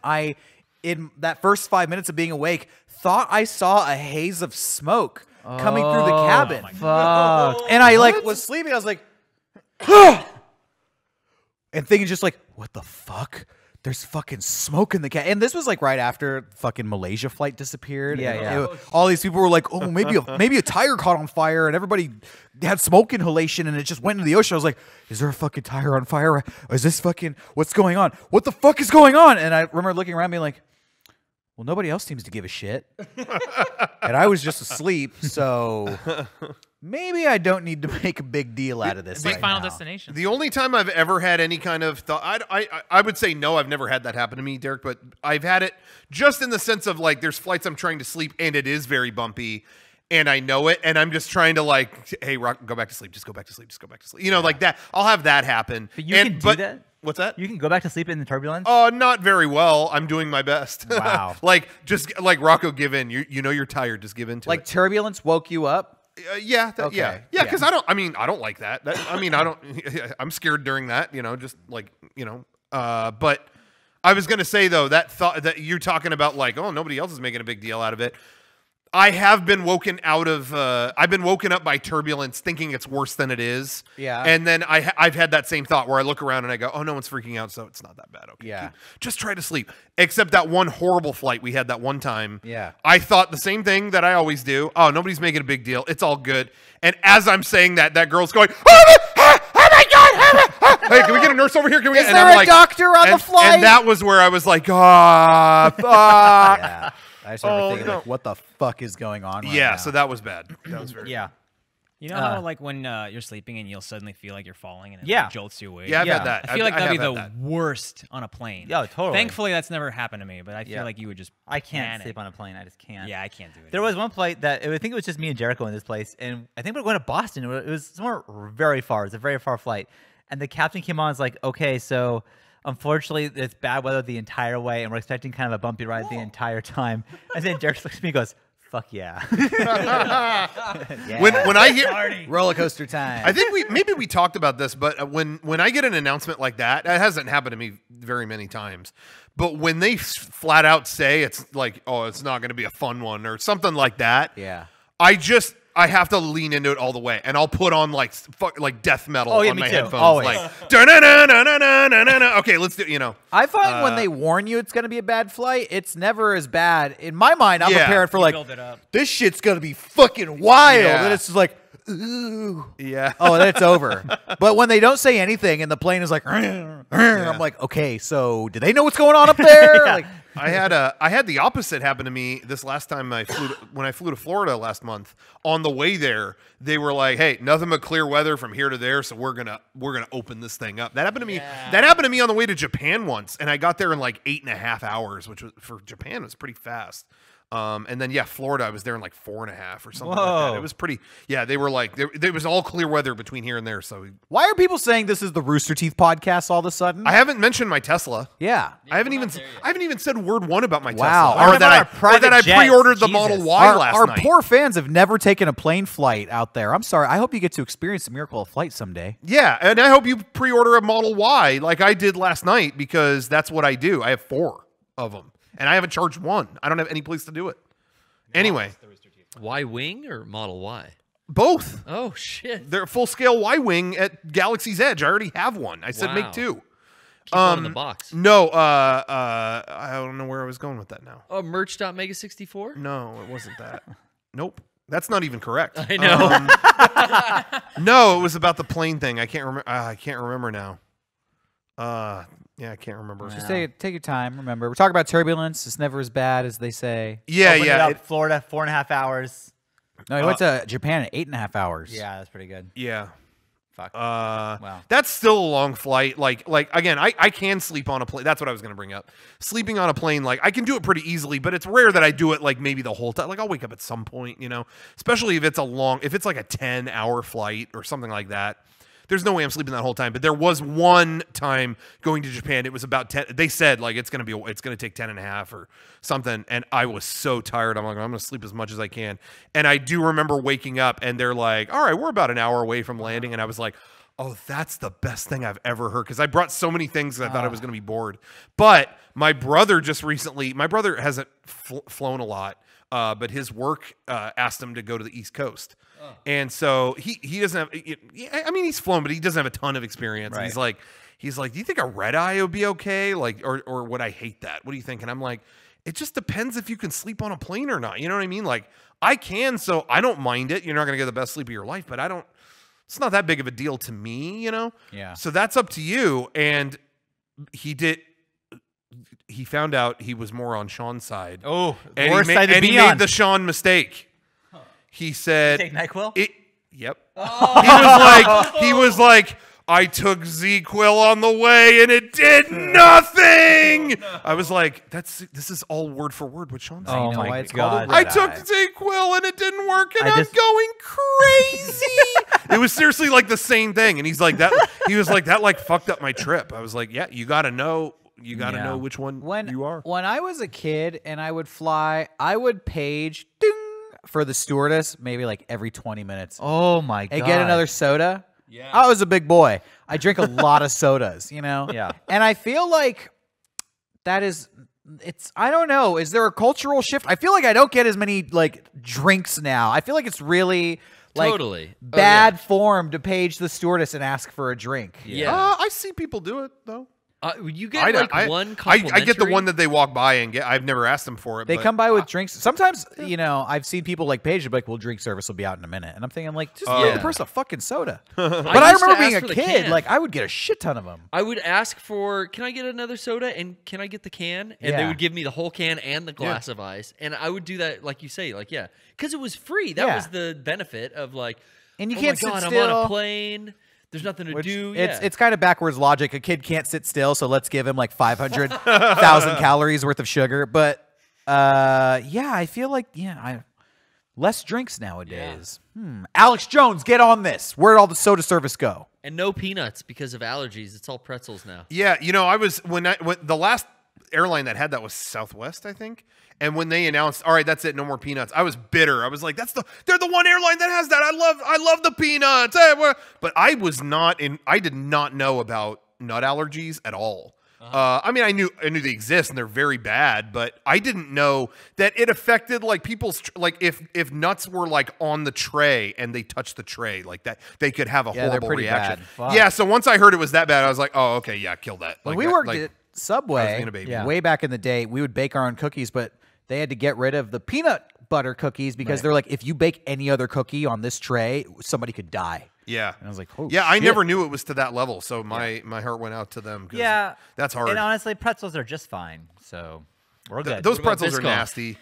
in that first 5 minutes of being awake, thought I saw a haze of smoke coming through the cabin. fuck. And I like was sleeping. I was like, and thinking just like, what the fuck? There's fucking smoke in the cat. And this was like right after fucking Malaysia flight disappeared. Yeah, and yeah. all these people were like, oh, maybe a tire caught on fire, and everybody had smoke inhalation, and it just went into the ocean. I was like, is there a fucking tire on fire? Or is this fucking what's going on? What the fuck is going on? And I remember looking around, being like, well, nobody else seems to give a shit, and I was just asleep, so maybe I don't need to make a big deal out of this. Big right Final now. Destination. The only time I've ever had any kind of thought, I would say no, I've never had that happen to me, Derek, but I've had it just in the sense of like there's flights I'm trying to sleep and it is very bumpy and I know it and I'm just trying to like, hey, Rock, go back to sleep, just go back to sleep, just go back to sleep. You know, like that. I'll have that happen. But you can do that? What's that? You can go back to sleep in the turbulence? Not very well. I'm doing my best. Wow. Like just like Rocco, give in. You know you're tired. Just give in to Like it. turbulence woke you up. Yeah, Okay. yeah. Because I don't like that. I'm scared during that, you know, just like, you know, but I was going to say though, that thought that you're talking about like, oh, nobody else is making a big deal out of it. I have been woken out of, I've been woken up by turbulence thinking it's worse than it is. Yeah. And then I've had that same thought where I look around and I go, oh, no one's freaking out. So it's not that bad. Okay. Yeah. Just try to sleep. Except that one horrible flight we had that one time. Yeah. I thought the same thing that I always do. Oh, nobody's making a big deal. It's all good. And as I'm saying that, that girl's going, oh my God. Hey, can we get a nurse over here? Can we Is and there I'm a like, doctor on the flight? And that was where I was like, fuck. Yeah. I just remember thinking, no. like, what the fuck is going on right Yeah, now? so that was bad. That was very Yeah. You know how like when you're sleeping and you'll suddenly feel like you're falling and it Yeah. like, jolts you awake? Yeah, I've had that. I feel like that'd be have the had that. worst on a plane. Yeah, totally. Thankfully, that's never happened to me, but I feel Yeah. like you would just I can't panic. sleep on a plane. I just can't. Yeah, I can't do it. There was one flight that I think it was just me and Jericho in this place, and I think we were going to Boston. It was somewhere very far. It was a very far flight, and the captain came on and was like, "Okay, so unfortunately, it's bad weather the entire way, and we're expecting kind of a bumpy ride the entire time." And then Derek looks at me and goes, "Fuck yeah!" Yeah. When I hear, Roller coaster time. I think maybe we talked about this, but when I get an announcement like that, it hasn't happened to me very many times. But when they flat out say it's like, oh, it's not going to be a fun one or something like that, yeah. I have to lean into it all the way, and I'll put on like death metal on me my too. headphones, Always. like da-na-na-na-na-na-na-na. Okay, let's do. You know, I find when they warn you it's going to be a bad flight, it's never as bad. In my mind, I'm Yeah. prepared for like, build it up. this shit's going to be fucking wild. Yeah. And it's just like, ooh. yeah. Oh, then it's over. But when they don't say anything and the plane is like, I'm like, okay, so do they know what's going on up there? Like, I had the opposite happen to me this last time when I flew to Florida last month. On the way there, they were like, "Hey, nothing but clear weather from here to there, so we're gonna open this thing up." That happened to me. That happened to me on the way to Japan once, and I got there in like 8.5 hours, which was for Japan was pretty fast. And then Florida, I was there in like 4.5 or something like that. Whoa. It was pretty. Yeah, they were like there was all clear weather between here and there. So why are people saying this is the Rooster Teeth podcast all of a sudden? I haven't mentioned my Tesla. Yeah. I haven't even said word one about my Wow. Tesla, What about our or private that I jets? pre-ordered the Jesus. Model Y last Our night. poor fans have never taken a plane flight out there. I'm sorry. I hope you get to experience the miracle of flight someday. Yeah, and I hope you pre-order a Model Y like I did last night, because that's what I do. I have 4 of them, and I haven't charged one. I don't have any place to do it. Anyway, Y Wing or Model Y? both. Oh shit! They're full-scale Y-Wing at Galaxy's Edge. I already have one. I said Wow. make 2. Keep one in the box. No, I don't know where I was going with that now. Oh, merch.mega64? No, it wasn't that. Nope. That's not even correct. I know. No, it was about the plane thing. I can't remember. I can't remember now. Yeah, I can't remember. Just take your time. Remember, we're talking about turbulence. It's never as bad as they say. Yeah, Opened it yeah, up, Florida, 4.5 hours. No, he went to Japan at 8.5 hours. Yeah, that's pretty good. yeah. Fuck. Wow. That's still a long flight. Like again, I can sleep on a plane. That's what I was going to bring up. Sleeping on a plane, like I can do it pretty easily, but it's rare that I do it like maybe the whole time. Like I'll wake up at some point, you know, especially if it's like a 10-hour flight or something like that. There's no way I'm sleeping that whole time. But there was one time going to Japan. It was about 10. They said like it's going to take 10.5 or something. And I was so tired. I'm like, I'm going to sleep as much as I can. And I do remember waking up and they're like, all right, we're about an hour away from landing. And I was like, oh, that's the best thing I've ever heard. Because I brought so many things that I thought I was going to be bored. But my brother hasn't flown a lot. But his work asked him to go to the East Coast. And so he doesn't have, I mean, he's flown, but he doesn't have a ton of experience. Right. And he's like, do you think a red eye would be okay? Like, or would I hate that? What do you think? And I'm like, it just depends if you can sleep on a plane or not. You know what I mean? Like I can, so I don't mind it. You're not going to get the best sleep of your life, but it's not that big of a deal to me, you know? Yeah. So that's up to you. And he found out he was more on Shawn's side. Oh, And worst side to he be made on. the Shawn mistake. He said, Take NyQuil? Yep. He was like, I took ZQuil on the way and it did nothing. I was like, this is all word for word what Shawn said. Oh know my why it's called a God. I red took eye. ZQuil and it didn't work, and I I'm just- going crazy. It was seriously like the same thing, and he's like that. He was like that, like fucked up my trip. I was like, yeah, you got to know. You got to Yeah. know which one you are. When I was a kid and I would fly, I would page ding for the stewardess maybe like every 20 minutes. Oh my God. And get another soda. Yeah. I was a big boy. I drink a lot of sodas, you know? Yeah. And I feel like I don't know. Is there a cultural shift? I feel like I don't get as many like drinks now. I feel like it's really like Totally. Oh, bad form to page the stewardess and ask for a drink. Yeah. I see people do it though. You get one I get the complimentary? one that they walk by and get. I've never asked them for it. They but come by with drinks. Sometimes, you know, I've seen people like page, like, well, drink service will be out in a minute. And I'm thinking, like, just give the person a fucking soda. But I used to remember being ask a for the kid, can. like, I would get a shit ton of them. I would ask for, can I get another soda and can I get the can? And they Yeah. would give me the whole can and the glass of ice. And I would do that, like you say, like, yeah, because it was free. That Yeah. was the benefit of like, And you oh can't my God, sit I'm still. on a plane. There's nothing to do. It's kind of backwards logic. A kid can't sit still, so let's give him like 500,000 calories worth of sugar. But yeah, I feel like less drinks nowadays. Alex Jones, get on this. Where'd all the soda service go? And no peanuts because of allergies. It's all pretzels now. Yeah, you know, I was when the last airline that had that was Southwest, I think. And when they announced, all right, that's it, no more peanuts, I was bitter. I was like, they're the one airline that has that. I love the peanuts. But I did not know about nut allergies at all. I mean, I knew they exist and they're very bad, but I didn't know that it affected like people's like if nuts were like on the tray and they touched the tray like that, they could have a horrible reaction. Bad. Fuck. Yeah, so once I heard it was that bad, I was like, oh, okay, yeah, kill that. When Like, we worked like, at Subway, being a baby. way back in the day, we would bake our own cookies, but they had to get rid of the peanut butter cookies because they're like, if you bake any other cookie on this tray, somebody could die. Yeah. And I was like, oh, yeah, I shit. never knew it was to that level, so my heart went out to them. 'Cause Yeah, that's hard. And honestly, pretzels are just fine, so we're good. Those What about pretzels are Biscoff? nasty.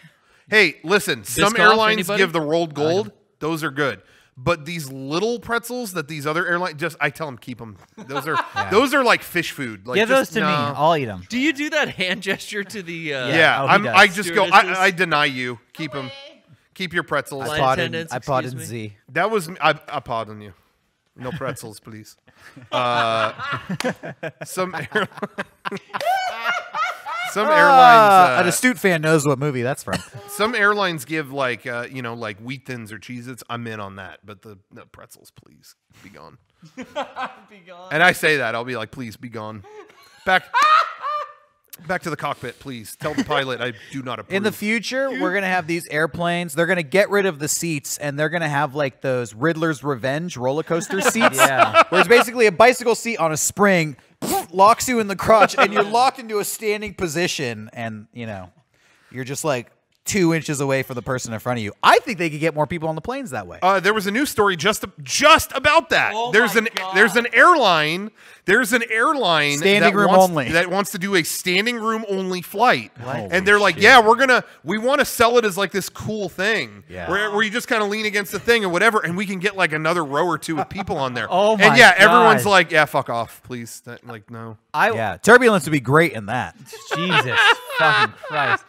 Hey, listen, some Biscoff, airlines anybody? give the rolled gold. Those are good. But these little pretzels that these other airlines I tell them keep them. Those are like fish food. Like, Give those just, to me. no. I'll eat them. Do you do that hand gesture to the? Yeah, Oh, he does. I just go. Stewardesses? I deny you. Keep them. Keep your pretzels. Flight I attendants, pod in excuse me? Z. That was I pardon you. No pretzels, please. Some airlines. An astute fan knows what movie that's from. Some airlines give like like Wheat Thins or Cheez-Its. I'm in on that, but the pretzels, please be gone. Be gone. And I say that I'll be like, please be gone. Back to the cockpit, please. Tell the pilot I do not approve. In the future, we're going to have these airplanes. They're going to get rid of the seats, and they're going to have, like, those Riddler's Revenge roller coaster seats. Yeah. Where it's basically a bicycle seat on a spring, locks you in the crotch, and you're locked into a standing position, and, you're just, like, 2 inches away from the person in front of you. I think they could get more people on the planes that way. There was a news story just about that. There's an airline Standing room only. that wants to do a standing room only flight. And they're like, yeah, we want to sell it as like this cool thing. Yeah. Where you just kind of lean against the thing or whatever, and we can get like another row or two of people on there. Oh and my yeah, everyone's God. like, yeah, fuck off, please. No. Yeah, turbulence would be great in that. Jesus fucking Christ.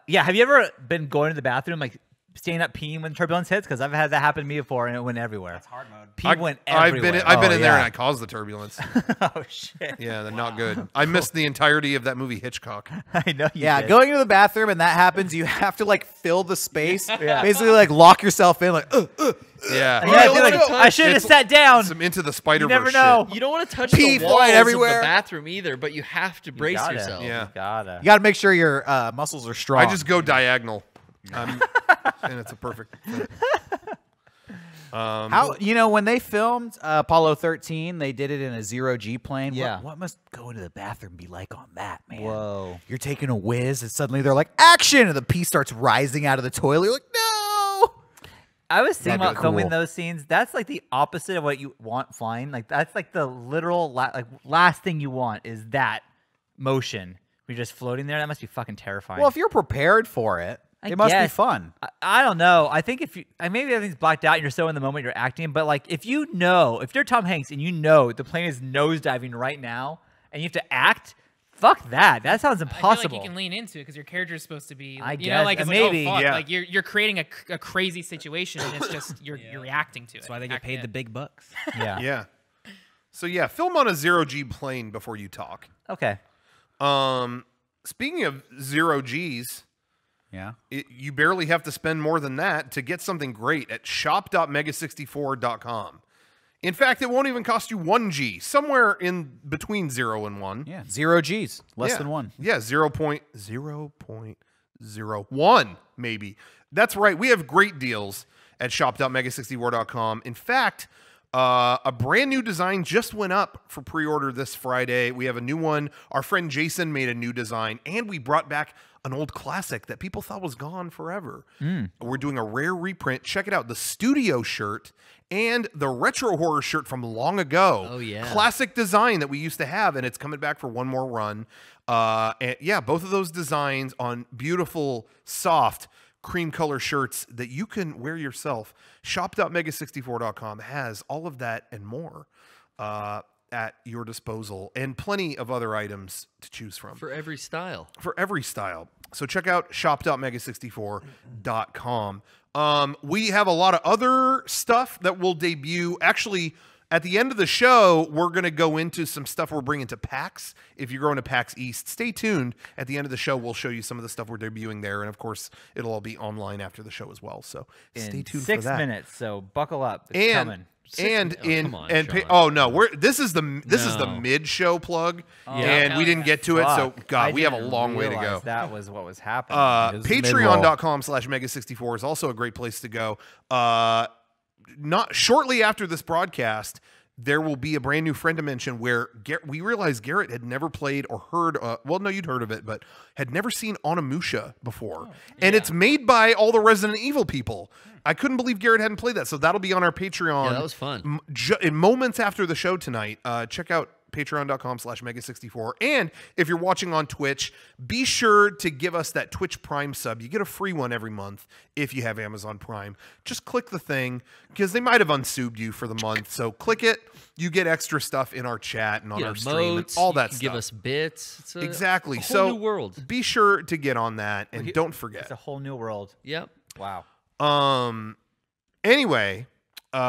Yeah, have you ever been going to the bathroom, like staying up peeing when turbulence hits? Because I've had that happen to me before, and it went everywhere. That's hard mode. Pee went everywhere. I've been in there yeah. and I caused the turbulence. Oh shit! Yeah, they're not good. I missed the entirety of that movie Hitchcock. I know you Yeah, did. going to the bathroom and that happens, you have to like fill the space. Basically, like lock yourself in, like. Yeah. Yeah, don't dude, wanna like, touch- I should have It's sat down. Some Into the Spider-Verse never know. shit. You don't want to touch Pee the walls flying of everywhere. the bathroom either, but you have to brace gotta. yourself. Yeah. You gotta. You got to make sure your muscles are strong. I just go diagonal. And it's a perfect fit. How when they filmed Apollo 13, they did it in a 0G plane. Yeah. What must going to the bathroom be like on that, man? Whoa. You're taking a whiz, and suddenly they're like, action! And the pee starts rising out of the toilet. You're like, no! I was thinking That'd be about filming cool. those scenes. That's like the opposite of what you want flying. Like that's like the literal last thing you want is that motion. You're just floating there. That must be fucking terrifying. Well, if you're prepared for it, I it must be guess. fun. I don't know. I think if you, maybe everything's blacked out and you're so in the moment you're acting, but like if you're Tom Hanks and you know the plane is nosediving right now and you have to act, fuck that. That sounds I feel impossible. like you can lean into it because your character is supposed to be, I you know, guess, like it's maybe. like, oh fuck, Yeah. like you're creating a crazy situation and it's just you're reacting to it. That's why they get Acting paid it. the big bucks. Yeah. Yeah. So yeah, film on a 0G plane before you talk. Okay. Speaking of 0Gs, Yeah. you barely have to spend more than that to get something great at shop.mega64.com. In fact, it won't even cost you 1G, somewhere in between 0 and 1. Yeah. 0Gs. Less Yeah. than 1. Yeah, 0.01 maybe. That's right. We have great deals at shop.mega64.com. In fact, a brand new design just went up for pre-order this Friday. We have a new one. Our friend Jason made a new design, and we brought back an old classic that people thought was gone forever. We're doing a rare reprint. Check it out. The studio shirt and the retro horror shirt from long ago. Oh, yeah. Classic design that we used to have, and it's coming back for one more run. And yeah, both of those designs on beautiful, soft, cream color shirts that you can wear yourself. Shop.mega64.com has all of that and more at your disposal, and plenty of other items to choose from. For every style. For every style. So check out shop.mega64.com. We have a lot of other stuff that will debut. Actually, at the end of the show, we're going to go into some stuff we're bringing to PAX. If you're going to PAX East, stay tuned. At the end of the show, we'll show you some of the stuff we're debuting there. And, of course, it'll all be online after the show as well. So stay tuned for that. 6 minutes, so buckle up. It's coming. This is the mid-show plug, and we didn't get to it, so God, we have a long way to go. That was what was happening. Patreon.com/Mega64 is also a great place to go. Not shortly after this broadcast, there will be a brand new friend dimension where we realized Garrett had never played or heard. Well, no, you'd heard of it, but had never seen Onimusha before, and it's made by all the Resident Evil people. I couldn't believe Garrett hadn't played that, so that'll be on our Patreon. Yeah, that was fun. In moments after the show tonight, check out patreon.com/Mega64. And if you're watching on Twitch, be sure to give us that Twitch Prime sub. You get a free one every month if you have Amazon Prime. Just click the thing, because they might have unsubbed you for the month. So click it. You get extra stuff in our chat and on our stream and all that stuff. Give us bits. It's exactly. A whole new world. Be sure to get on that, and don't forget. It's a whole new world. Yep. Wow. Anyway, we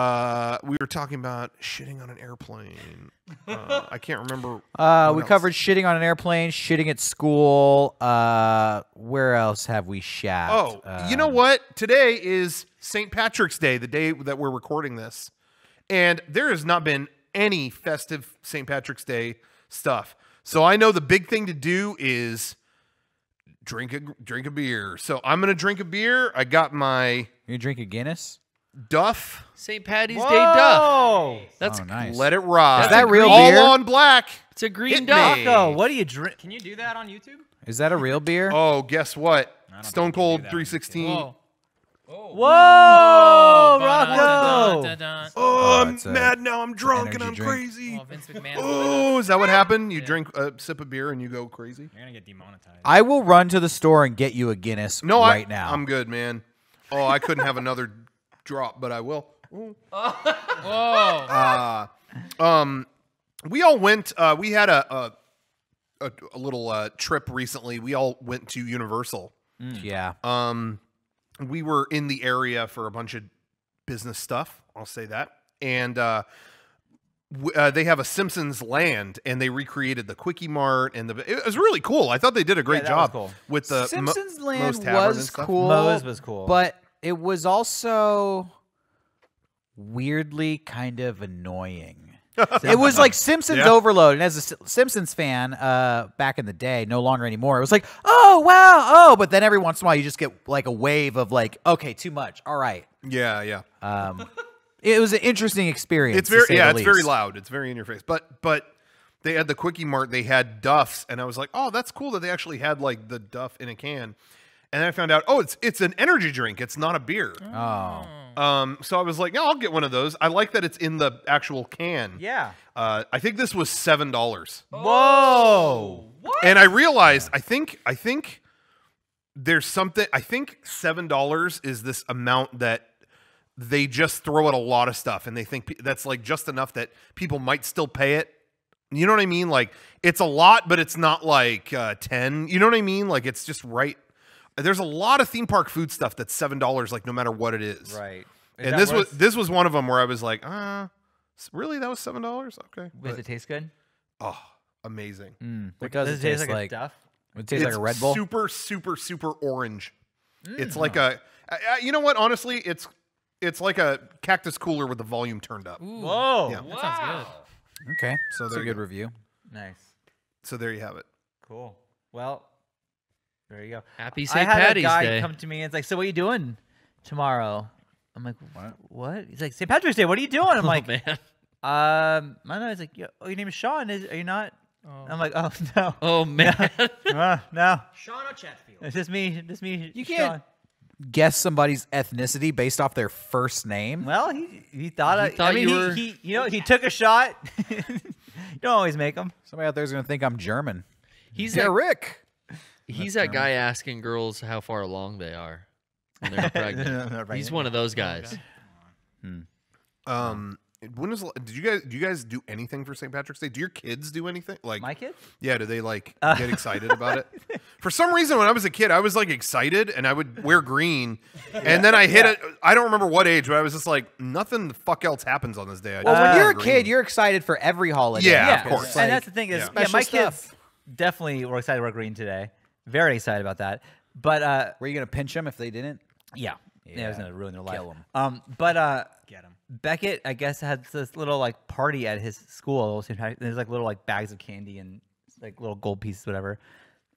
were talking about shitting on an airplane. I can't remember. We covered shitting on an airplane, shitting at school. Where else have we shat? Oh, you know what? Today is St. Patrick's Day, the day that we're recording this. And there has not been any festive St. Patrick's Day stuff. So I know the big thing to do is drink a beer. So I'm going to drink a beer. I got my... You gonna drink a Guinness? Duff. St. Patty's Day Duff. That's nice. Let it ride. Is that real All beer? on black. It's a green Hit Duff. me. Rocco, what do you drink? Can you do that on YouTube? Is that a real beer? Oh, guess what? don't Stone think you Cold do that. 316. Whoa. Whoa, Rocco! Oh, I'm it's a- mad now. I'm drunk and energy I'm drink. crazy. Oh, Vince McMahon. Oh, is that what happened? You drink a sip of beer and you go crazy? You're gonna get demonetized. I will run to the store and get you a Guinness No, right now. I'm good, man. Oh, I couldn't have another drop, but I will. Ooh. Whoa. We all went. We had a little trip recently. We all went to Universal. Yeah. We were in the area for a bunch of business stuff. I'll say that. And they have a Simpsons Land, and they recreated the Quickie Mart, and it was really cool. I thought they did a great that was job cool. with the Simpsons Moe's Land Tavern and was stuff. cool. Moe's was cool. But it was also weirdly kind of annoying. It was like Simpsons overload, and as a Simpsons fan back in the day, no longer anymore, it was like, oh, wow, oh, but then every once in a while you just get like a wave of like, okay, too much, all right. Yeah. It was an interesting experience. It's very to say the it's very least. loud. It's very in your face. But they had the Quickie Mart. They had Duffs, and I was like, oh, that's cool that they actually had like the Duff in a can. And then I found out, oh, it's an energy drink. It's not a beer. Oh. So I was like, no, I'll get one of those. I like that it's in the actual can. yeah. I think this was $7. Whoa. And I realized, I think there's something. I think $7 is this amount that they just throw at a lot of stuff, and they think that's like just enough that people might still pay it. You know what I mean? Like it's a lot, but it's not like 10. You know what I mean? Like it's just right. There's a lot of theme park food stuff that's $7, like no matter what it is. Right. And this was one of them where I was like, really? That was $7? Okay. Does it taste good? Oh, amazing. What does it taste like? Duff? It tastes like a Red Bull. Super, super, super orange. It's like a. You know what? Honestly, it's like a cactus cooler with the volume turned up. Ooh. Whoa. Yeah. That sounds good. Okay, So that's there a you good go. review. Nice. So there you have it. Cool. Well, there you go. Happy I St. had Patty's a guy Day. come to me and it's like, so what are you doing tomorrow? I'm like, what? He's like, St. Patrick's Day. What are you doing? I'm like, man. I don't know. He's like, oh, your name is Shawn. Are you not? I'm like, oh no. Oh man. No. Shawn or Chatfield? It's just me. You Shawn. can't guess somebody's ethnicity based off their first name. Well, he thought I thought mean, you were- he took a shot. You don't always make them. Somebody out there is going to think I'm German. He's that, DERRICK. he's that guy asking girls how far along they are. when they're pregnant. He's one of those guys. When was did you guys do anything for St. Patrick's Day? Do your kids do anything? Like My kids? Yeah, do they like get excited about it? For some reason, when I was a kid, I was like excited and I would wear green. And then I hit it. I don't remember what age, but I was just like, nothing the fuck else happens on this day. Well, when you're a kid, you're excited for every holiday. Yeah, of course. It's And like- that's the thing is, yeah. yeah, my Special kids definitely were excited to wear green today. Very excited about that. But Were you gonna pinch them if they didn't? yeah, it was gonna ruin their life. Kill 'em. But Get him. Beckett, I guess, had this little like party at his school. There's like little like bags of candy and like little gold pieces, whatever.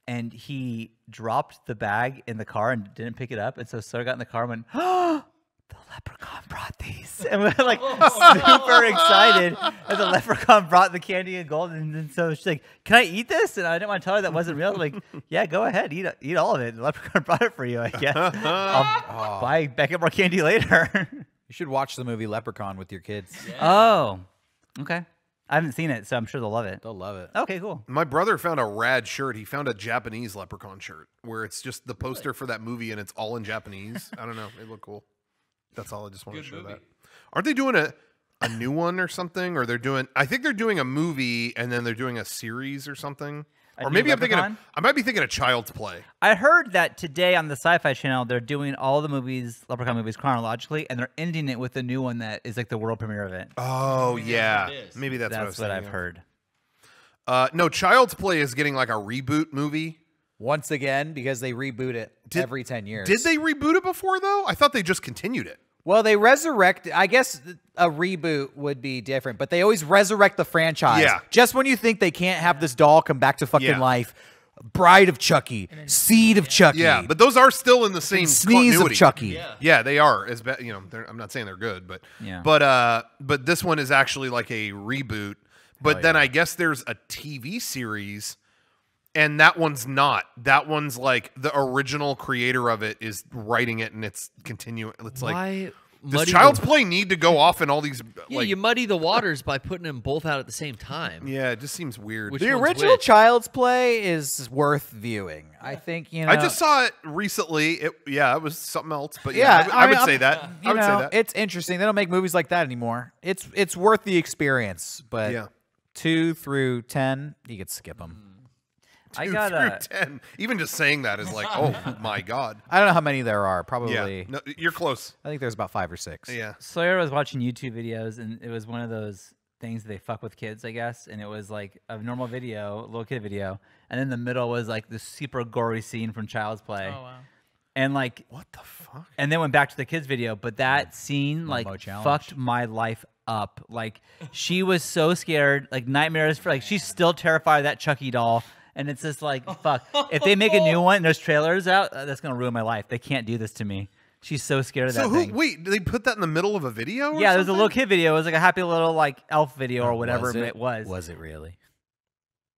And he dropped the bag in the car and didn't pick it up. And so Sawyer got in the car and went, "Oh, the leprechaun brought these." And we're like super excited that the leprechaun brought the candy and gold. And then so she's like, "Can I eat this?" And I didn't want to tell her that wasn't real. I'm like, "Yeah, go ahead, eat all of it. The leprechaun brought it for you, I guess. I'll buy Beckett more candy later." You should watch the movie Leprechaun with your kids. Oh, okay. I haven't seen it, so I'm sure they'll love it. They'll love it. Okay, cool. My brother found a rad shirt. He found a Japanese leprechaun shirt where it's just the poster for that movie and it's all in Japanese. I don't know. It looked cool. That's all. I just want to show that. Aren't they doing a new one or something? Or I think they're doing a movie and then they're doing a series or something. A Or new maybe Leprechaun? I might be thinking of Child's Play. I heard that today on the Sci-Fi Channel, they're doing all the movies, Leprechaun movies, chronologically, and they're ending it with a new one that is like the world premiere of it. Oh, yeah. Maybe that's That's what I've thinking heard. of. No, Child's Play is getting like a reboot movie. Once again, because they reboot it every 10 years. Did they reboot it before, though? I thought they just continued it. Well, they resurrect. I guess a reboot would be different, but they always resurrect the franchise. Yeah. Just when you think they can't have this doll come back to fucking Yeah. life, Bride of Chucky, Seed of Chucky, Yeah, but those are still in the same Sneeze continuity. of Chucky. Yeah, they are. As I'm not saying they're good, but Yeah. but this one is actually like a reboot. But then I guess there's a TV series, and that one's not. That one's like the original creator of it is writing it, and it's continuing. It's like, Why does muddy Child's the, Play need to go off in all these? Yeah, like, you muddy the waters by putting them both out at the same time. yeah, it just seems weird. Which The one's original which? Child's Play is worth viewing. I think, you know. I just saw it recently. It was something else, but Yeah, I would mean, say that. I You would say know, that. it's interesting. They don't make movies like that anymore. It's worth the experience, but Yeah. 2 through 10, you could skip them. I 2 got through a 10. Even just saying that is like, oh my god. I don't know how many there are. Yeah, Probably. no, you're close. I think there's about 5 or 6. Yeah. Sawyer was watching YouTube videos, and it was one of those things they fuck with kids, I guess. And it was like a normal video, a little kid video, and in the middle was like this super gory scene from Child's Play. Oh wow. And like, What the fuck? and then went back to the kids video, but that scene like Momo challenge. fucked my life up. Like she was so scared, like nightmares for like she's still terrified of that Chucky doll. And it's just like, fuck. If they make a new one and there's trailers out, that's gonna ruin my life. They can't do this to me. She's so scared of So that thing. wait, did they put that in the middle of a video? Or Yeah, there was a little something? kid video. It was like a happy little like elf video or whatever it was. Was it really?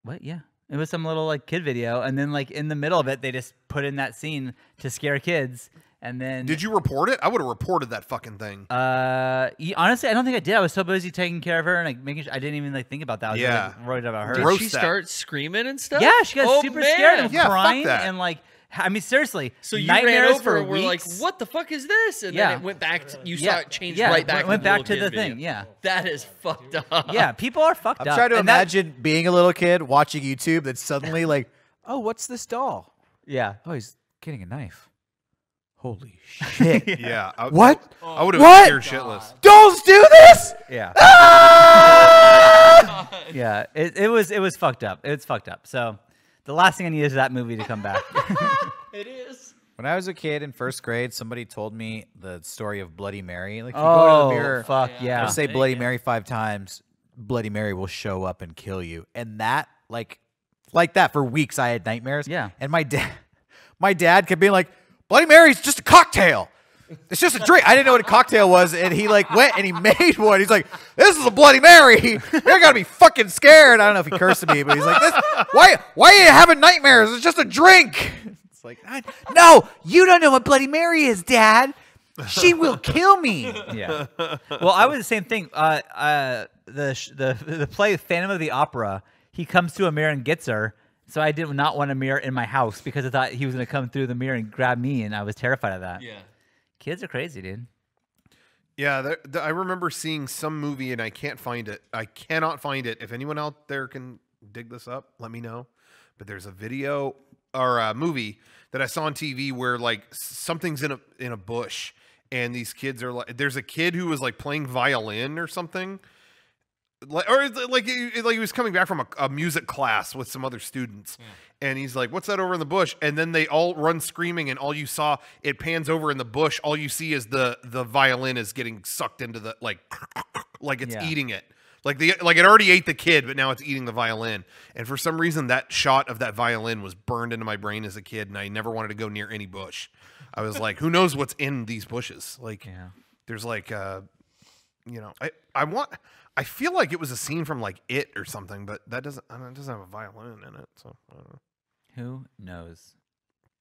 What? Yeah. It was some little like kid video, and then like in the middle of it, they just put in that scene to scare kids, and then. Did you report it? I would have reported that fucking thing. Honestly, I don't think I did. I was so busy taking care of her and like making sure I didn't even like think about that. I was Yeah. like, worried about her. Did Roast she that. start screaming and stuff? Yeah, she got Oh, super man. scared and Yeah, fuck crying that. and like. I mean, seriously. So you nightmares ran over for and were like, weeks. "What the fuck is this?" And Yeah. then it went back. You Yeah. saw it change Yeah, right back. went to back the to little the kid thing. video. Yeah. That is fucked up. Yeah, people are fucked I'm up. trying to And that- imagine being a little kid watching YouTube that's suddenly like, oh, what's this doll? Yeah. Oh, he's getting a knife. Holy shit. Yeah. What? I would have What? been scared shitless. Dolls do this? Yeah. Ah! Yeah. It was fucked up. It's fucked up. So the last thing I need is that movie to come back. It is. When I was a kid in first grade, somebody told me the story of Bloody Mary. Like, if you go to Oh, the mirror, fuck yeah. just say Bloody Mary 5 times, Bloody Mary will show up and kill you. And that, like that for weeks, I had nightmares. Yeah. And my dad kept being like, Bloody Mary's just a cocktail. It's just a drink. I didn't know what a cocktail was, and he like went and he made one. He's like, "This is a Bloody Mary. You're gonna be fucking scared." I don't know if he cursed at me, but he's like, "Why are you having nightmares? It's just a drink." It's like, no, you don't know what Bloody Mary is, Dad. She will kill me. Yeah. Well, I was the same thing. The play Phantom of the Opera, he comes to a mirror and gets her. So I did not want a mirror in my house because I thought he was going to come through the mirror and grab me, and I was terrified of that. Yeah. Kids are crazy, dude. Yeah, I remember seeing some movie and I can't find it. I cannot find it. If anyone out there can dig this up, let me know. But there's a video or a movie that I saw on TV where like something's in a bush and these kids are like, there's a kid who was like playing violin or something. Like he was coming back from a music class with some other students, and he's like, "What's that over in the bush?" And then they all run screaming, and all you saw, it pans over in the bush. All you see is the violin is getting sucked into the like it's eating it. Like it already ate the kid, but now it's eating the violin. And for some reason, that shot of that violin was burned into my brain as a kid, and I never wanted to go near any bush. I was like, "Who knows what's in these bushes?" Like, there's like, you know, I feel like it was a scene from like It or something, but that doesn't have a violin in it. So I don't know. Who knows?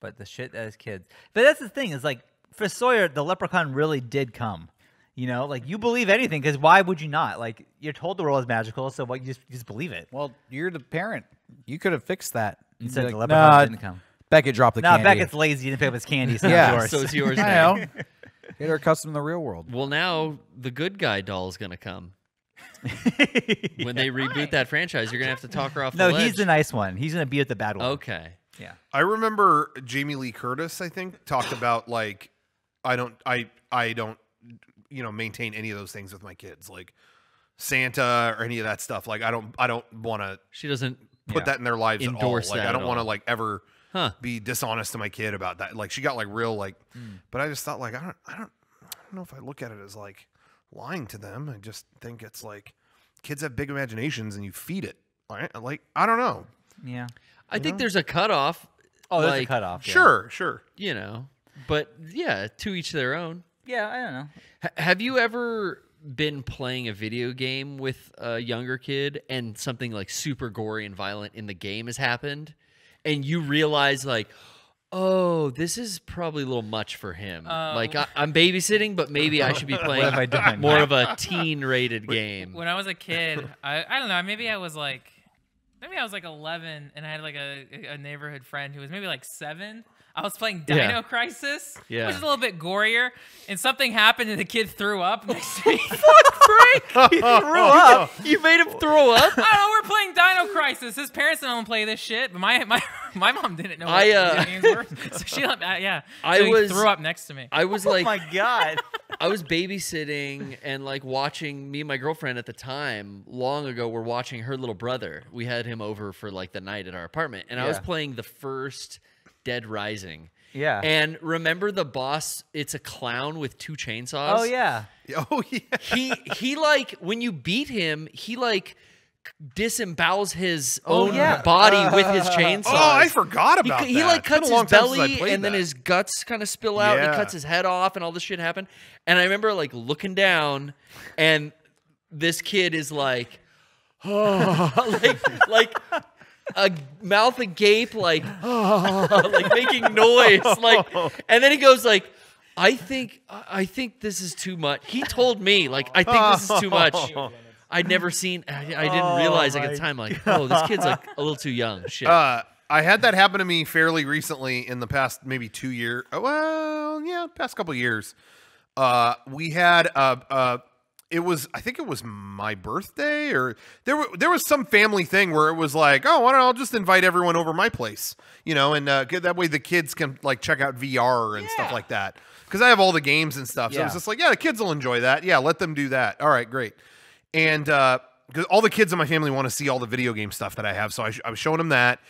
But the shit that is kids. But that's the thing is like for Sawyer, the leprechaun really did come. You know, like you believe anything because why would you not? Like you're told the world is magical, so what you just believe it. Well, you're the parent. You could have fixed that. You said Like, the leprechaun didn't come. Beckett dropped the No, candy. Beckett's lazy. He didn't pick up his candy. So Yeah, it's yours. So it's yours I now. know. Get her accustomed to the real world. Well, now the good guy doll's gonna come. When they reboot that franchise, you're gonna have to talk her off. No, the ledge. he's the nice one. He's gonna beat the bad one. Okay. Yeah. I remember Jamie Lee Curtis, I think, talked about like, I don't, you know, maintain any of those things with my kids, like Santa or any of that stuff. Like, I don't want to. She doesn't put that in their lives endorse at all. Like, that I don't at want to all. like ever be dishonest to my kid about that. Like, she got like real like, but I just thought like, I don't know if I look at it as like lying to them. I just think it's like kids have big imaginations and you feed it. Like I don't know. Yeah. I think there's a cutoff. Oh, there's a like, cutoff. Yeah. Sure. You know, but yeah, to each their own. Yeah, I don't know. Have you ever been playing a video game with a younger kid and something like super gory and violent in the game has happened, and you realize like, oh, this is probably a little much for him. Like I'm babysitting, but maybe I should be playing have I done? more of a teen-rated game. When I was a kid, I don't know, maybe I was like 11, and I had like a neighborhood friend who was maybe like 7. I was playing Dino Crisis, which is a little bit gorier, and something happened and the kid threw up next to me. Frank, he threw up. You made him throw up. I don't know. We're playing Dino Crisis. His parents don't play this shit, but my mom didn't know what video games were, so she he threw up next to me. I was Oh like, my god. I was babysitting and like watching. Me and my girlfriend at the time, long ago, were watching her little brother. We had him over for like the night at our apartment, and I was playing the first Dead Rising. Yeah. And remember the boss? It's a clown with 2 chainsaws. Oh yeah. Oh yeah. He like when you beat him, he like disembowels his own yeah. body with his chainsaws. Oh, I forgot about that. He like It's been cuts a long his time since I belly played and then that. his guts kind of spill out. And Yeah. he cuts his head off and all this shit happened. And I remember like looking down and this kid is like, oh, like a mouth agape, like making noise, like, and then he goes like, I think this is too much. He told me like, I think this is too much. I'd never seen. I didn't realize like at the time, like, oh, this kid's like a little too young. Shit. I had that happen to me fairly recently in the past maybe 2 years. Well, yeah, past couple years. We had I think it was my birthday, or there was some family thing where it was like, oh, why don't I'll just invite everyone over my place, you know, and that way the kids can like check out VR and stuff like that, because I have all the games and stuff. So it was just like, yeah, the kids will enjoy that. Yeah, let them do that. All right, great. And because all the kids in my family want to see all the video game stuff that I have, so I was showing them that,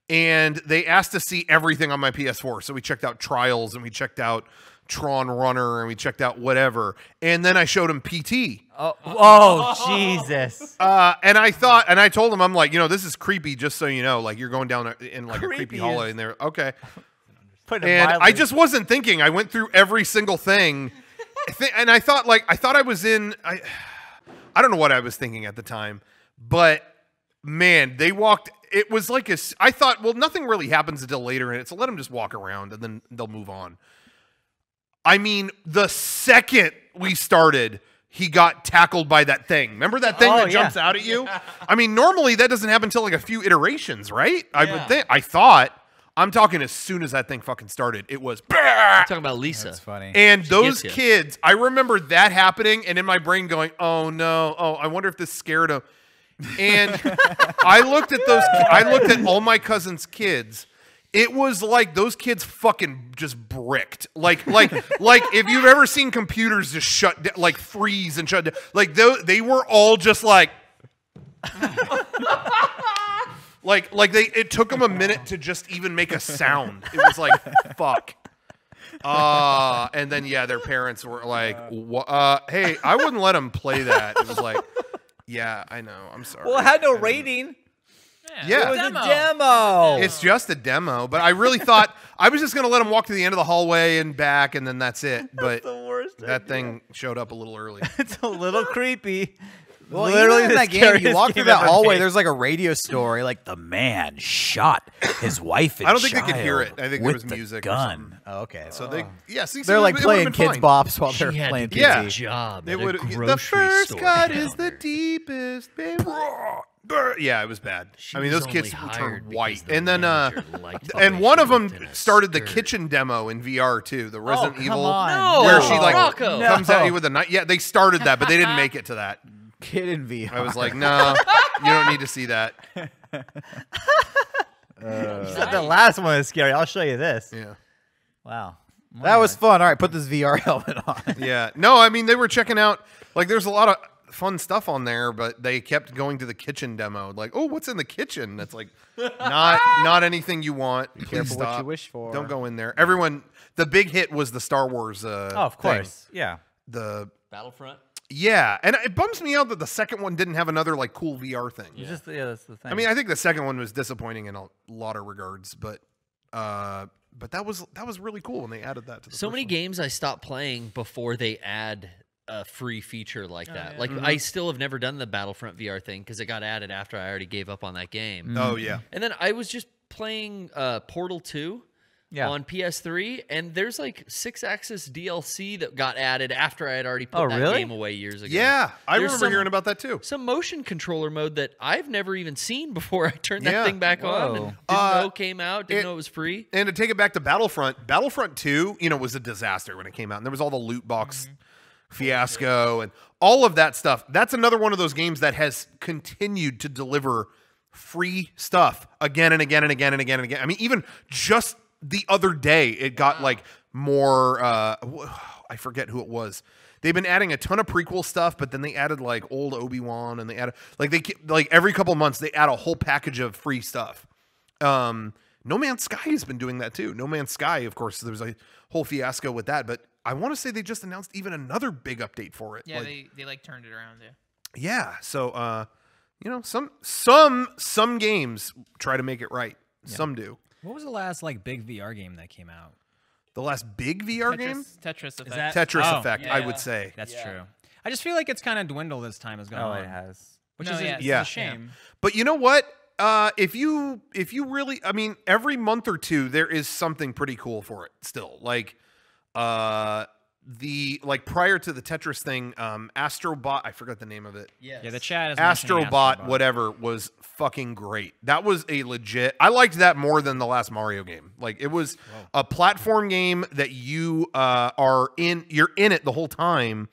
and they asked to see everything on my PS4. So we checked out Trials, and we checked out Tron Runner, and we checked out whatever, and then I showed him PT. Oh Jesus. And I told him, I'm like, you know, this is creepy, just so you know, like you're going down in like a creepy Creepy hallway, is- and they're okay. Put it And mildly. I just wasn't thinking. I went through every single thing, and I thought I was in. I don't know what I was thinking at the time, but man, they walked. It was like I thought, well, nothing really happens until later in it, so let them just walk around, and then they'll move on. I mean, the second we started, he got tackled by that thing. Remember that thing that jumps out at you? I mean, normally that doesn't happen until like a few iterations, right? I would think. I thought. I'm talking as soon as that thing fucking started, it was. I'm talking about Lisa. That's funny. And those gets ya. kids, I remember that happening, and in my brain going, "Oh no! Oh, I wonder if this scared them." And I looked at all my cousins' kids. It was like those kids fucking just bricked. Like if you've ever seen computers just shut down, like freeze and shut down, like they were all just like. It took them a minute to just even make a sound. It was like, fuck. And then their parents were like, hey, I wouldn't let them play that. It was like, yeah, I know. I'm sorry. Well, it had no rating. Yeah. It was a demo. It's just a demo, but I really thought I was just going to let them walk to the end of the hallway and back, and then that's it. But the worst that thing showed up a little early. It's a little creepy. Well, Literally even in the that game, you scariest walk through game that ever hallway, made. there's like a radio story, like the man shot his wife and I don't think they could hear child it. I think there with was the music or gun. something. Oh, okay. So they, see, They're like it would've playing been kids fine. bops while She they're had playing to PT. get Yeah. a job It at a would. grocery The first store cut is counter. the deepest, babe. Yeah, it was bad. She I mean, was those kids only hired turned because white, the and then manager liked the and way one she of them looked in a started the skirt. kitchen demo in VR too. The Resident come Evil, on. No, where she like Rocco. comes at you with a knife. Yeah, they started that, but they didn't make it to that. Kid in VR. I was like, no, you don't need to see that. The last one is scary. I'll show you this. Yeah. Wow. that was fun. All right, put this VR helmet on. Yeah. No, I mean, they were checking out, like, there's a lot of fun stuff on there, but they kept going to the kitchen demo. Like, oh, what's in the kitchen? That's like, not anything you want. Please careful what stop. you wish for. Don't go in there. Everyone, the big hit was the Star Wars Oh, of course. Yeah. Battlefront. Yeah. And it bums me out that the second one didn't have another, like, cool VR thing. It's just that's the thing. I mean, I think the second one was disappointing in a lot of regards, but that was really cool when they added that to the So first many one. games I stop playing before they add a free feature like that. Like I still have never done the Battlefront VR thing because it got added after I already gave up on that game. Oh, yeah. And then I was just playing Portal 2 on PS3, and there's like 6-axis DLC that got added after I had already put that really? game away years ago. Yeah. I There's remember hearing about that too. Some motion controller mode that I've never even seen before I turned that Yeah. thing back on. And Whoa. didn't know it came out, didn't know it was free. And to take it back to Battlefront 2, was a disaster when it came out. And there was all the loot box fiasco and all of that stuff. That's another one of those games that has continued to deliver free stuff again and again and again and again and again. I mean, even just the other day, it got like more, I forget who it was. They've been adding a ton of prequel stuff, but then they added like old Obi-Wan, and they added like every couple months they add a whole package of free stuff. No Man's Sky has been doing that too. No Man's Sky, of course, there was a whole fiasco with that, but I want to say they just announced even another big update for it. Yeah, Like, they like turned it around. Yeah. yeah. So some games try to make it right. Yeah. Some do. What was the last like big VR game that came out? The last big VR game? Tetris Effect. that- Tetris Oh, Effect, I would say. That's true. I just feel like it's kind of dwindled as time has gone Oh, on. it has. Which No, is yeah, it's yeah. a shame. But you know what? If you really, I mean, every month or two there is something pretty cool for it still. Like prior to the Tetris thing, Astrobot, I forgot the name of it. Yeah, the chat is mentioning Astrobot, whatever, was fucking great. That was a legit. I liked that more than the last Mario game. Like, it was a platform game that you are in. You're in it the whole time,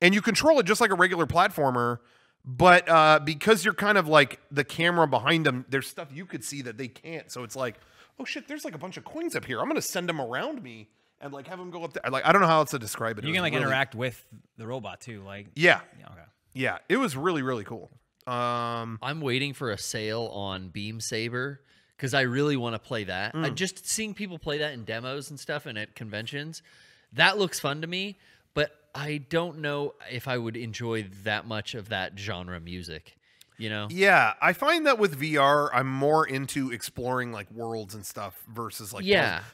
and you control it just like a regular platformer. But because you're kind of like the camera behind them, there's stuff you could see that they can't. So it's like, oh shit, there's like a bunch of coins up here. I'm gonna send them around me and like have them go up there. Like, I don't know how else to describe it. You It can was like really- interact with the robot too. Like Yeah. okay. Yeah, it was really, really cool. I'm waiting for a sale on Beam Saber because I really want to play that. Just seeing people play that in demos and stuff and at conventions, that looks fun to me. But I don't know if I would enjoy that much of that genre music. You know? Yeah, I find that with VR, I'm more into exploring like worlds and stuff versus like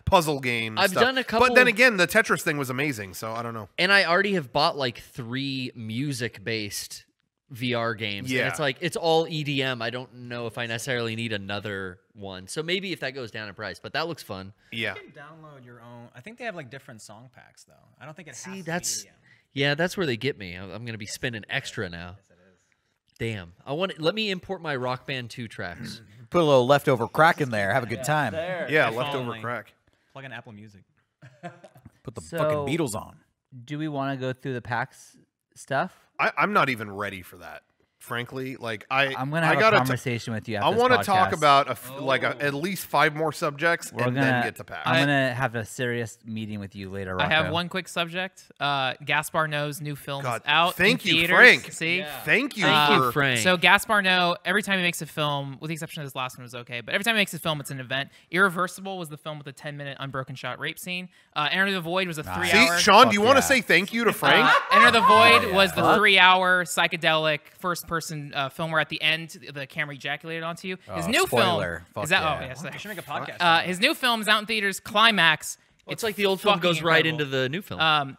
puzzle games. I've stuff. done a couple but then of- again, the Tetris thing was amazing. So I don't know. And I already have bought like 3 music-based VR games. Yeah. And it's like, it's all EDM. I don't know if I necessarily need another one. So maybe if that goes down in price, but that looks fun. Yeah, You can download your own. I think they have like different song packs though. I don't think it has See, to that's be EDM. yeah, that's where they get me. I'm going to be spending extra now. Damn. Let me import my Rock Band 2 tracks. Put a little leftover crack in there. Have a good time. Yeah, If leftover only. crack. Plug in Apple Music. Put the So- fucking Beatles on. Do we want to go through the PAX stuff? I'm not even ready for that. Frankly, like I'm gonna have a conversation with you after I this want to talk podcast. about at least 5 more subjects We're and gonna, then get to PAX. I'm gonna have a serious meeting with you later. I have Rocco. one quick subject. Gaspar Noé's new film God, is out. thank in you, theaters. Frank. See, Thank you Thank you, for Frank. So Gaspar Noé, every time he makes a film, with the exception of this last one was okay, but every time he makes a film, it's an event. Irreversible was the film with a 10-minute unbroken shot rape scene. Enter the Void was a 3-hour. See, Shawn, do you Fuck want to yeah. say thank you to Frank? Enter the Void was the 3-hour psychedelic first-person film where at the end the camera ejaculated onto you. His Oh, new spoiler. film Fuck is that. yeah. Oh yes. We should make a podcast. His new film is out in theaters. Climax. It's like the old film fucking goes right incredible. into the new film.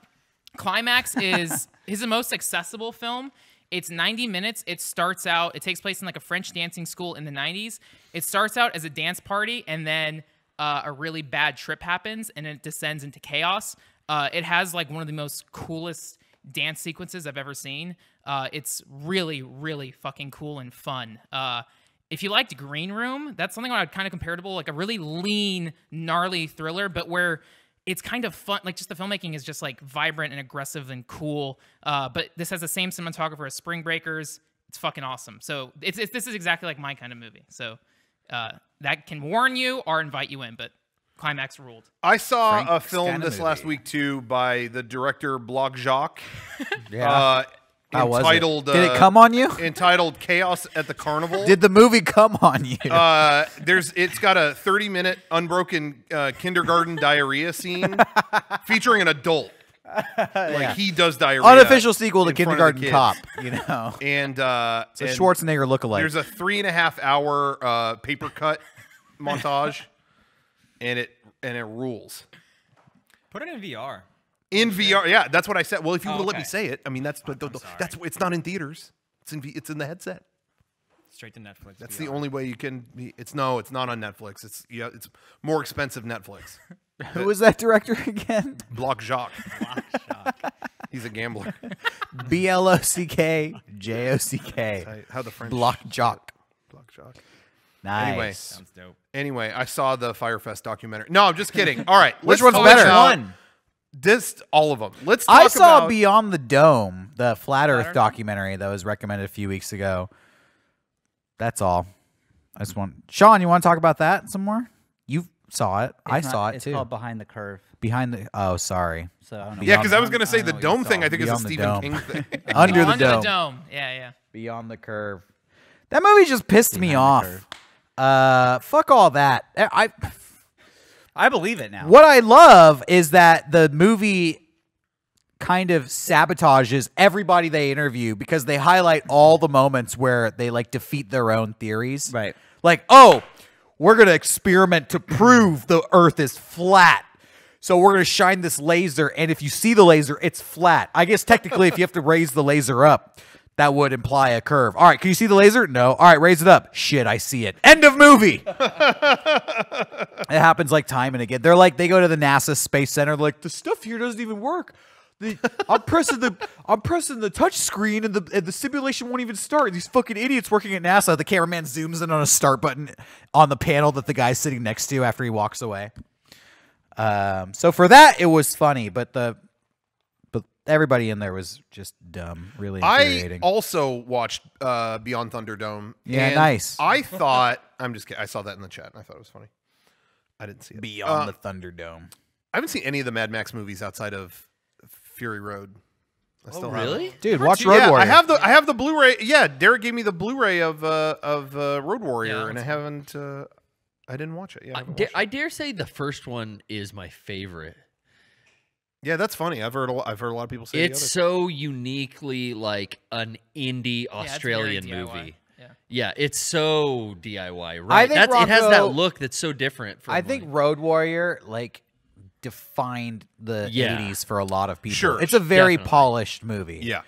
Climax is the most accessible film. It's 90 minutes. It starts out. It takes place in like a French dancing school in the 90s. It starts out as a dance party, and then a really bad trip happens, and it descends into chaos. It has like one of the most coolest dance sequences I've ever seen. It's really, really fucking cool and fun. If you liked Green Room, that's something I would kind of comparable, like a really lean, gnarly thriller, but where it's kind of fun. Like just the filmmaking is just like vibrant and aggressive and cool. But this has the same cinematographer as Spring Breakers. It's fucking awesome. So this is exactly like my kind of movie. So that can warn you or invite you in, but Climax ruled. I saw Frank a film Scanna this movie. last week too by the director Block Jacques. Yeah. How was it? Entitled, Did it come on you? Entitled Chaos at the Carnival. Did the movie come on you? It's got a 30-minute unbroken kindergarten diarrhea scene featuring an adult. Like he does diarrhea. Unofficial sequel to in front of the Kindergarten kids. Cop. You know, And it's a and Schwarzenegger lookalike. There's a 3.5-hour paper cut montage, and it rules. Put it in VR. In VR, yeah, that's what I said. Well, if you would let me okay. say it, I mean that's sorry. it's not in theaters. It's in the headset. Straight to Netflix. That's VR. the only way you can. It's not on Netflix. It's more expensive Netflix. Who was that director again? Block Jacques. He's a gambler. BLOCKJOCK. How the French Block Jock. Block Jacques. Nice. Anyway. Sounds dope. Anyway, I saw the Firefest documentary. No, I'm just kidding. All right, Which let's one's talk better? about all of them. Let's talk I saw about Beyond the Dome, the Flat Earth documentary that was recommended a few weeks ago. That's all. I just want Shawn. You want to talk about that some more? You saw it. I saw it It's too. called Behind the Curve. Behind the. Oh, sorry. So I don't know. Yeah, because I was Beyond- going to say I the don't know what you dome thing. saw. I think is a Beyond the Stephen Dome. King thing. Under the Under Dome. the dome. Yeah, yeah. Beyond the Curve. That movie just pissed me Behind the off. Fuck all that. I believe it now. What I love is that the movie kind of sabotages everybody they interview because they highlight all the moments where they like defeat their own theories. Right. Like, oh, we're going to experiment to prove the earth is flat. So we're going to shine this laser, and if you see the laser, it's flat. I guess technically if you have to raise the laser up, that would imply a curve. All right, can you see the laser? No. All right, raise it up. Shit, I see it. End of movie. It happens like time and again. They go to the NASA Space Center. They're like, the stuff here doesn't even work. I'm pressing the touch screen and the simulation won't even start. These fucking idiots working at NASA. The cameraman zooms in on a start button on the panel that the guy's sitting next to after he walks away. So for that, it was funny, but everybody in there was just dumb, really infuriating. I also watched Beyond Thunderdome. Yeah, and nice. I thought I'm just kidding. I saw that in the chat and I thought it was funny. I didn't see it. Beyond the Thunderdome. I haven't seen any of the Mad Max movies outside of Fury Road. I still haven't. Really? Dude, watch Road Yeah, Warrior. I have the Blu-ray. Yeah, Derek gave me the Blu-ray of Road Warrior, and I haven't. I didn't watch it. Yeah, I dare say the first one is my favorite. yeah, that's funny. I've heard a lot of people say It's so uniquely like an indie Yeah, it's Australian very DIY. movie. Yeah. Yeah, it's so DIY, I right? think It has that Rocco- look that's so different. From I think like, Road Warrior defined the Yeah. 80s for a lot of people. Sure, It's a very definitely. polished movie. Yeah.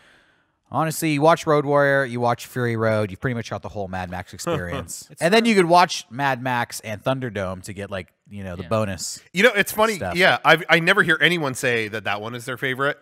Honestly, you watch Road Warrior, you watch Fury Road, you've pretty much got the whole Mad Max experience. And then you could watch Mad Max and Thunderdome to get the bonus. You know, it's funny. Stuff. Yeah, I never hear anyone say that one is their favorite.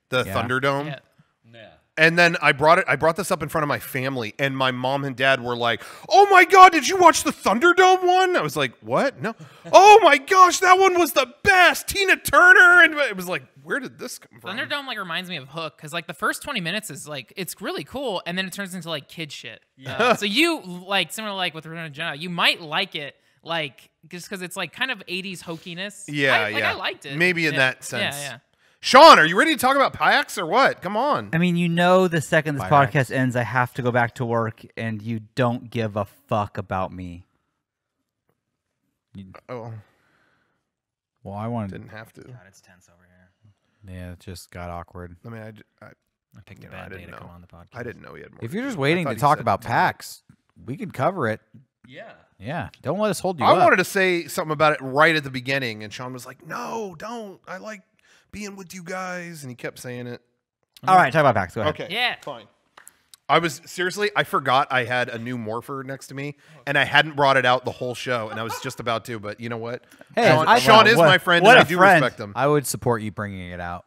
The Yeah. Thunderdome. Yeah. And then I brought this up in front of my family, and my mom and dad were like, "Oh my God, did you watch the Thunderdome one?" I was like, "What? No." "Oh my gosh, that one was the best. Tina Turner." And it was like, where did this come from? Thunderdome like reminds me of Hook because like the first 20 minutes is like it's really cool, and then it turns into like kid shit. Yeah. So you like similar like with Return of the Jedi, you might like it like just because it's like kind of 80s hokiness. Yeah, I liked it. Maybe in that sense. Yeah. Shawn, are you ready to talk about PAX or what? Come on. I mean, you know, the second this Pyrex. podcast ends, I have to go back to work, and you don't give a fuck about me. Oh, Well, I wanted. didn't have to. God, it's tense over here. Yeah, it just got awkward. I mean, I picked a I bad day didn't to come know. on the podcast. I didn't know he had more. If you're to just do. I waiting thought to he talk said- about PAX, we can cover it. Yeah. Yeah, don't let us hold you I up. wanted to say something about it right at the beginning, and Shawn was like, "No, don't. I like being with you guys," and he kept saying it. All right, talk about PAX. Go ahead. Okay. Yeah. Fine. I was seriously, I forgot I had a new morpher next to me, and I hadn't brought it out the whole show, and I was just about to, but you know what? Hey, Shawn is what- my friend, what and I a do friend. respect him. I would support you bringing it out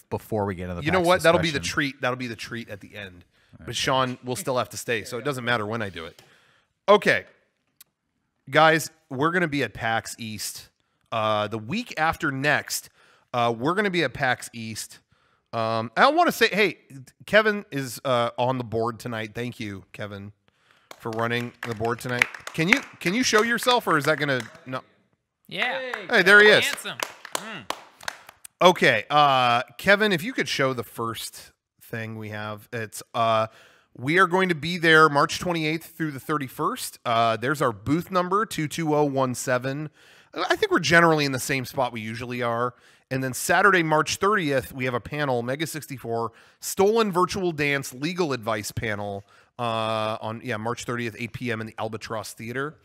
before we get into the. You know PAX what? That'll be the discussion. treat. That'll be the treat at the end. But Shawn will still have to stay, so it doesn't matter when I do it. Okay, guys, we're gonna be at PAX East the week after next. We're gonna be at PAX East. I want to say, hey, Kevin is on the board tonight. Thank you, Kevin, for running the board tonight. Can you show yourself, or is that gonna no? Yeah. Hey, there he is. Handsome. Okay, Kevin, if you could show the first thing we have, it's we are going to be there March 28th through the 31st. There's our booth number 22017. I think we're generally in the same spot we usually are. And then Saturday, March 30th, we have a panel, Mega64 Stolen Virtual Dance Legal Advice panel on March 30th, 8 p.m. in the Albatross Theater.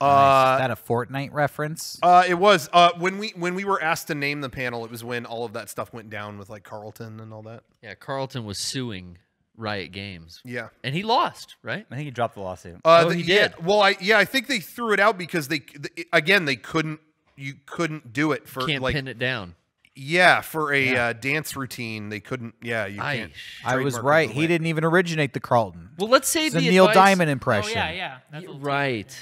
Nice. Is that a Fortnite reference? It was when we were asked to name the panel. It was when all of that stuff went down with like Carlton and all that. Yeah, Carlton was suing Riot Games. Yeah, And he lost, right? I think he dropped the lawsuit. He did. Yeah, well, I think they threw it out because they couldn't. You couldn't do it for Can't like pin it down. for a dance routine. They couldn't. Yeah, you can't. I was trademark right. it He away. didn't even originate the Carlton. Well, let's save It's a the Neil advice. Diamond Oh impression. yeah. That's a little Right.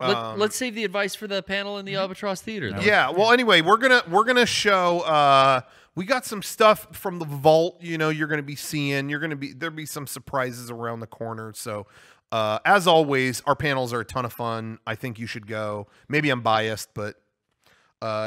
Um, Let's save the advice for the panel in the Albatross Theater. Though. Yeah. Well, anyway, we're gonna show. We got some stuff from the vault. You know, you're gonna be seeing. There'll be some surprises around the corner. So, as always, our panels are a ton of fun. I think you should go. Maybe I'm biased, but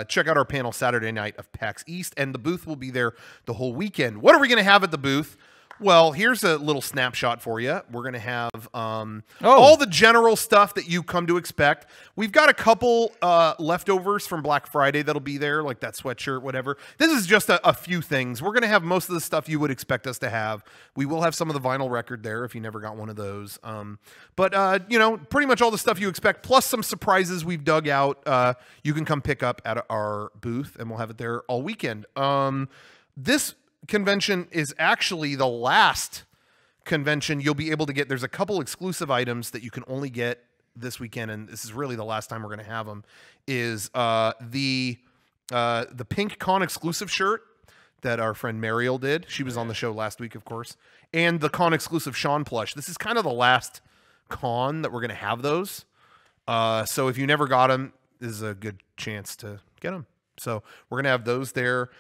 check out our panel Saturday night of PAX East, and the booth will be there the whole weekend. What are we gonna have at the booth? Well, here's a little snapshot for you. We're going to have all the general stuff that you come to expect. We've got a couple leftovers from Black Friday that'll be there, like that sweatshirt, whatever. This is just a few things. We're going to have most of the stuff you would expect us to have. We will have some of the vinyl record there if you never got one of those. But you know, pretty much all the stuff you expect, plus some surprises we've dug out. You can come pick up at our booth, and we'll have it there all weekend. This convention is actually the last convention you'll be able to get. There's a couple exclusive items that you can only get this weekend, and this is really the last time we're going to have them. Is the pink con exclusive shirt that our friend Mariel did. She was on the show last week, of course, and the con exclusive Shawn plush. This is kind of the last con that we're going to have those. So if you never got them, this is a good chance to get them. So we're going to have those there.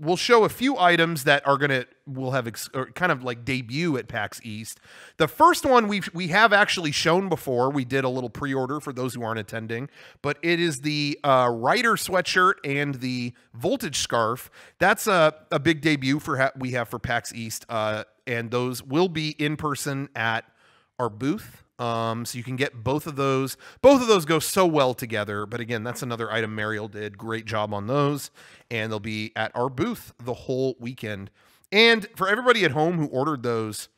We'll show a few items that are we'll have kind of like debut at PAX East. The first one we have actually shown before. We did a little pre-order for those who aren't attending, but it is the Rider sweatshirt and the Voltage scarf. That's a big debut we have for PAX East, and those will be in person at our booth. So you can get both of those. Both of those go so well together. But again, that's another item Mariel did. Great job on those. And they'll be at our booth the whole weekend. And for everybody at home who ordered those,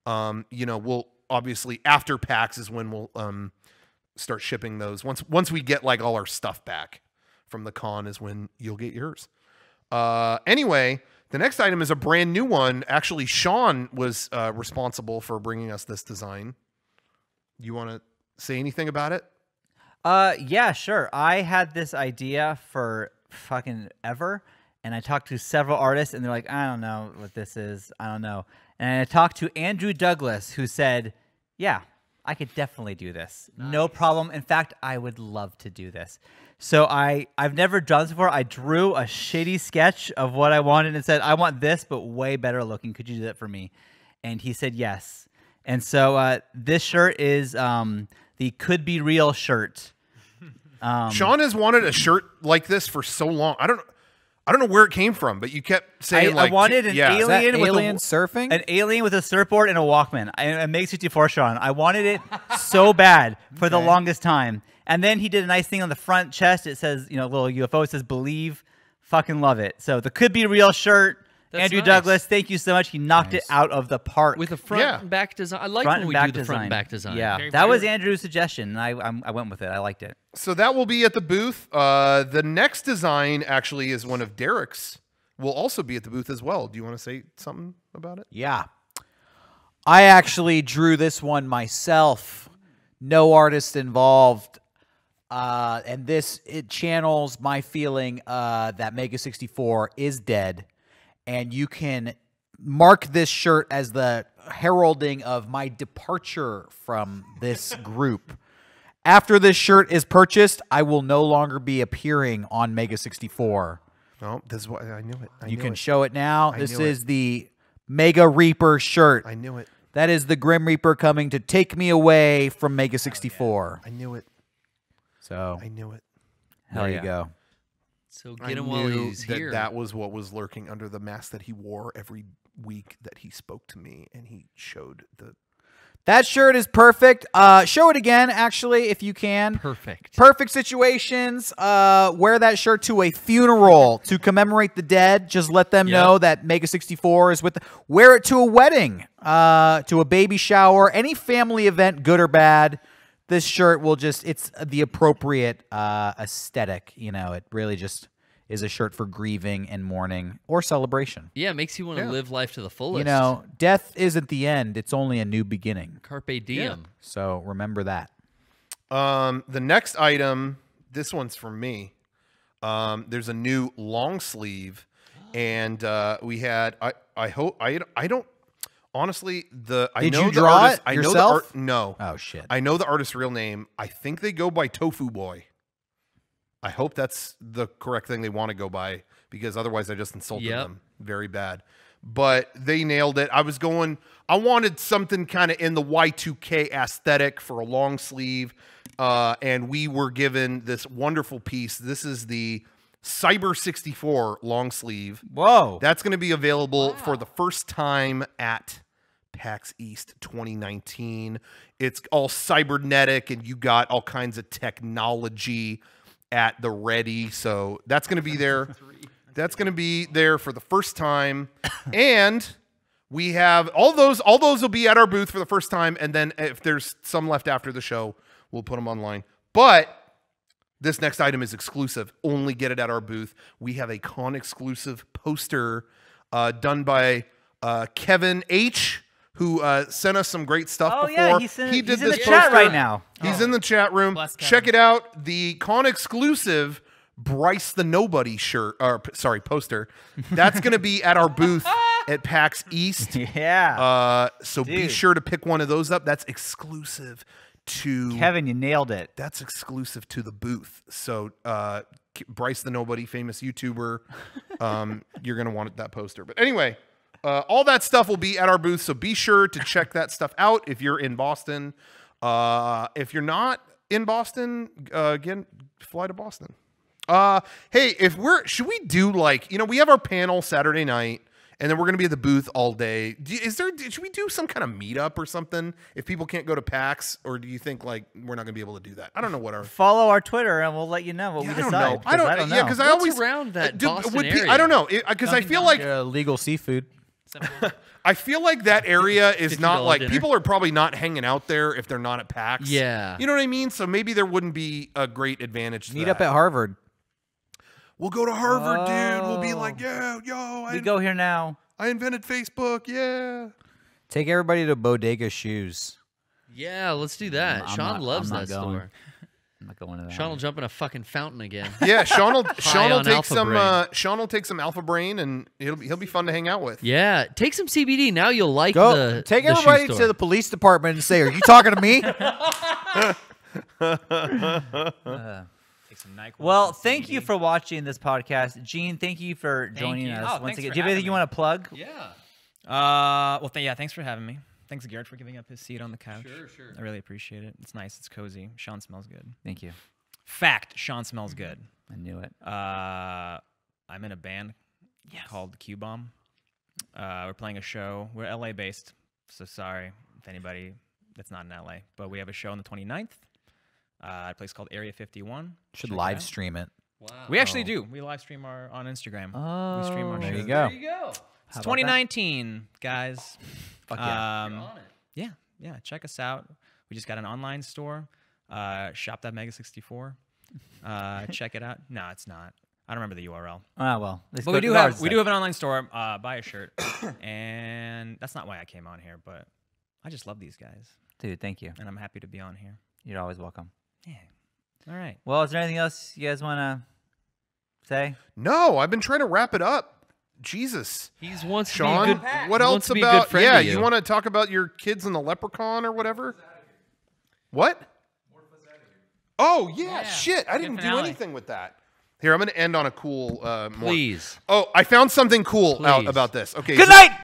you know, we'll obviously after PAX is when we'll start shipping those. Once we get like all our stuff back from the con is when you'll get yours. Anyway, the next item is a brand new one. Actually, Shawn was responsible for bringing us this design. You want to say anything about it? Yeah, sure. I had this idea for fucking ever, and I talked to several artists, and they're like, I don't know what this is. I don't know. And I talked to Andrew Douglas, who said, yeah, I could definitely do this. No problem. In fact, I would love to do this. So I've never done this before. I drew a shitty sketch of what I wanted and said, I want this, but way better looking. Could you do that for me? And he said yes. And so this shirt is the Could Be Real shirt. Shawn has wanted a shirt like this for so long. I don't know where it came from, but you kept saying I wanted an Is that alien with alien surfing? an alien with a surfboard and a Walkman. A Mega64 Shawn. I wanted it so bad for the longest time. And then he did a nice thing on the front chest. It says, you know, little UFO. It says, believe, fucking love it. So the Could Be Real shirt. That's Andrew nice. Douglas, thank you so much. He knocked it out of the park. With a front and back design. I like front when we and back do the design. front and back design. Yeah, Very that was cute. Andrew's suggestion, and I went with it. I liked it. So that will be at the booth. The next design actually is one of Derrick's. Will also be at the booth as well. Do you want to say something about it? Yeah. I actually drew this one myself. No artist involved. And it channels my feeling that Mega64 is dead. And you can mark this shirt as the heralding of my departure from this group. After this shirt is purchased, I will no longer be appearing on Mega64. No, this is what I knew it. You can show it now. This knew it. is the Mega Reaper shirt. I knew it. That is the Grim Reaper coming to take me away from Mega64. I knew it. So I knew it. there you go. So I get him while knew he's that here. that was what was lurking under the mask that he wore every week that he spoke to me, and he showed the. That shirt is perfect. Show it again, actually, if you can. Perfect. Perfect situations. Wear that shirt to a funeral to commemorate the dead. Just let them know that Mega64 is with. Wear it to a wedding, to a baby shower, any family event, good or bad. This shirt will it's the appropriate aesthetic. You know, it really just is a shirt for grieving and mourning or celebration. Yeah, it makes you want to live life to the fullest. You know, death isn't the end. It's only a new beginning. Carpe diem. So remember that. The next item, this one's from me. There's a new long sleeve, and we had. I hope I don't. Honestly, Did you draw it yourself? No. Oh shit. I know the artist's real name. I think they go by Tofu Boy. I hope that's the correct thing they want to go by, because otherwise I just insulted them very bad. But they nailed it. I wanted something kind of in the Y2K aesthetic for a long sleeve, and we were given this wonderful piece. This is the Cyber 64 long sleeve. Whoa. That's going to be available for the first time at PAX East 2019. It's all cybernetic, and you got all kinds of technology at the ready. So that's going to be there. That's going to be there for the first time. And we have all those will be at our booth for the first time. And then if there's some left after the show, we'll put them online. But this next item is exclusive. Only get it at our booth. We have a con exclusive poster done by Kevin H., who sent us some great stuff before. Yeah, he's he in did the this chat poster right now. He's in the chat room. Bless Check Kevin. it out. The con exclusive Bryce the Nobody shirt, or sorry, poster. That's going to be at our booth at PAX East. Yeah. So be Dude. sure to pick one of those up. That's exclusive to Kevin, you nailed it. That's exclusive to the booth. So Bryce the Nobody, famous YouTuber, you're going to want that poster. But anyway, all that stuff will be at our booth, so be sure to check that stuff out if you're in Boston. If you're not in Boston, again, fly to Boston. Hey, should we do we have our panel Saturday night, and then we're going to be at the booth all day. Should we do some kind of meetup or something if people can't go to PAX, or do you think we're not going to be able to do that? I don't know what our Follow our Twitter, and we'll let you know what we decide. I don't know. Yeah, because I What's always around that Boston would area? I don't know, because I feel like Legal seafood. I feel like that area is not $50 like dinner. people are probably not hanging out there if they're not at PAX. Yeah. You know what I mean? So maybe there wouldn't be a great advantage to Meet that. up at Harvard. We'll go to Harvard, dude. We'll be like, We go here now. I invented Facebook. Yeah. Take everybody to Bodega Shoes. Yeah, let's do that. I'm Sean not- loves I'm not that going. store. I'm not going to that. Shawn will jump in a fucking fountain again. Yeah, Shawn will on take Alpha some Brain. Shawn will take some Alpha Brain, and he'll be fun to hang out with. Yeah, take some CBD. Now you'll like Go take the shoe everybody store. to the police department and say, "Are you talking to me?" Take some NyQuil, Well, some thank you CBD. for watching this podcast. Gene, thank you for joining you. us Oh, once thanks again. for Do you have anything having you want to plug? Yeah. Well, yeah, thanks for having me. Thanks, Garrett, for giving up his seat on the couch. Sure. I really appreciate it. It's nice. It's cozy. Shawn smells good. Thank you. Fact, Shawn smells good. I knew it. I'm in a band called Q-Bomb. We're playing a show. We're LA based, so sorry if anybody that's not in LA. But we have a show on the 29th at a place called Area 51. Should Check it live out. stream it. Wow. We actually do. We live stream on Instagram. We stream our Oh, There shows. you go. There you go. It's How about 2019, guys. Fuck yeah. You're on it. Yeah. Check us out. We just got an online store. Shop.mega64. Check it out. No, it's not. I don't remember the URL. Ah, well. let's But go we to do the have ours we then. do have an online store. Buy a shirt, and that's not why I came on here. But I just love these guys, Dude, thank you. and I'm happy to be on here. You're always welcome. Yeah. All right. Well, is there anything else you guys want to say? No, I've been trying to wrap it up. Jesus. He's wants Sean, to be a good, what he else wants to be a good about? friend Yeah, to you want to talk about your kids and the leprechaun or whatever? What? Oh yeah, shit! I didn't do finale. anything with that. Here, I'm going to end on a cool. More. Please. Oh, I found something cool out Please. about this. Okay. Good so- night!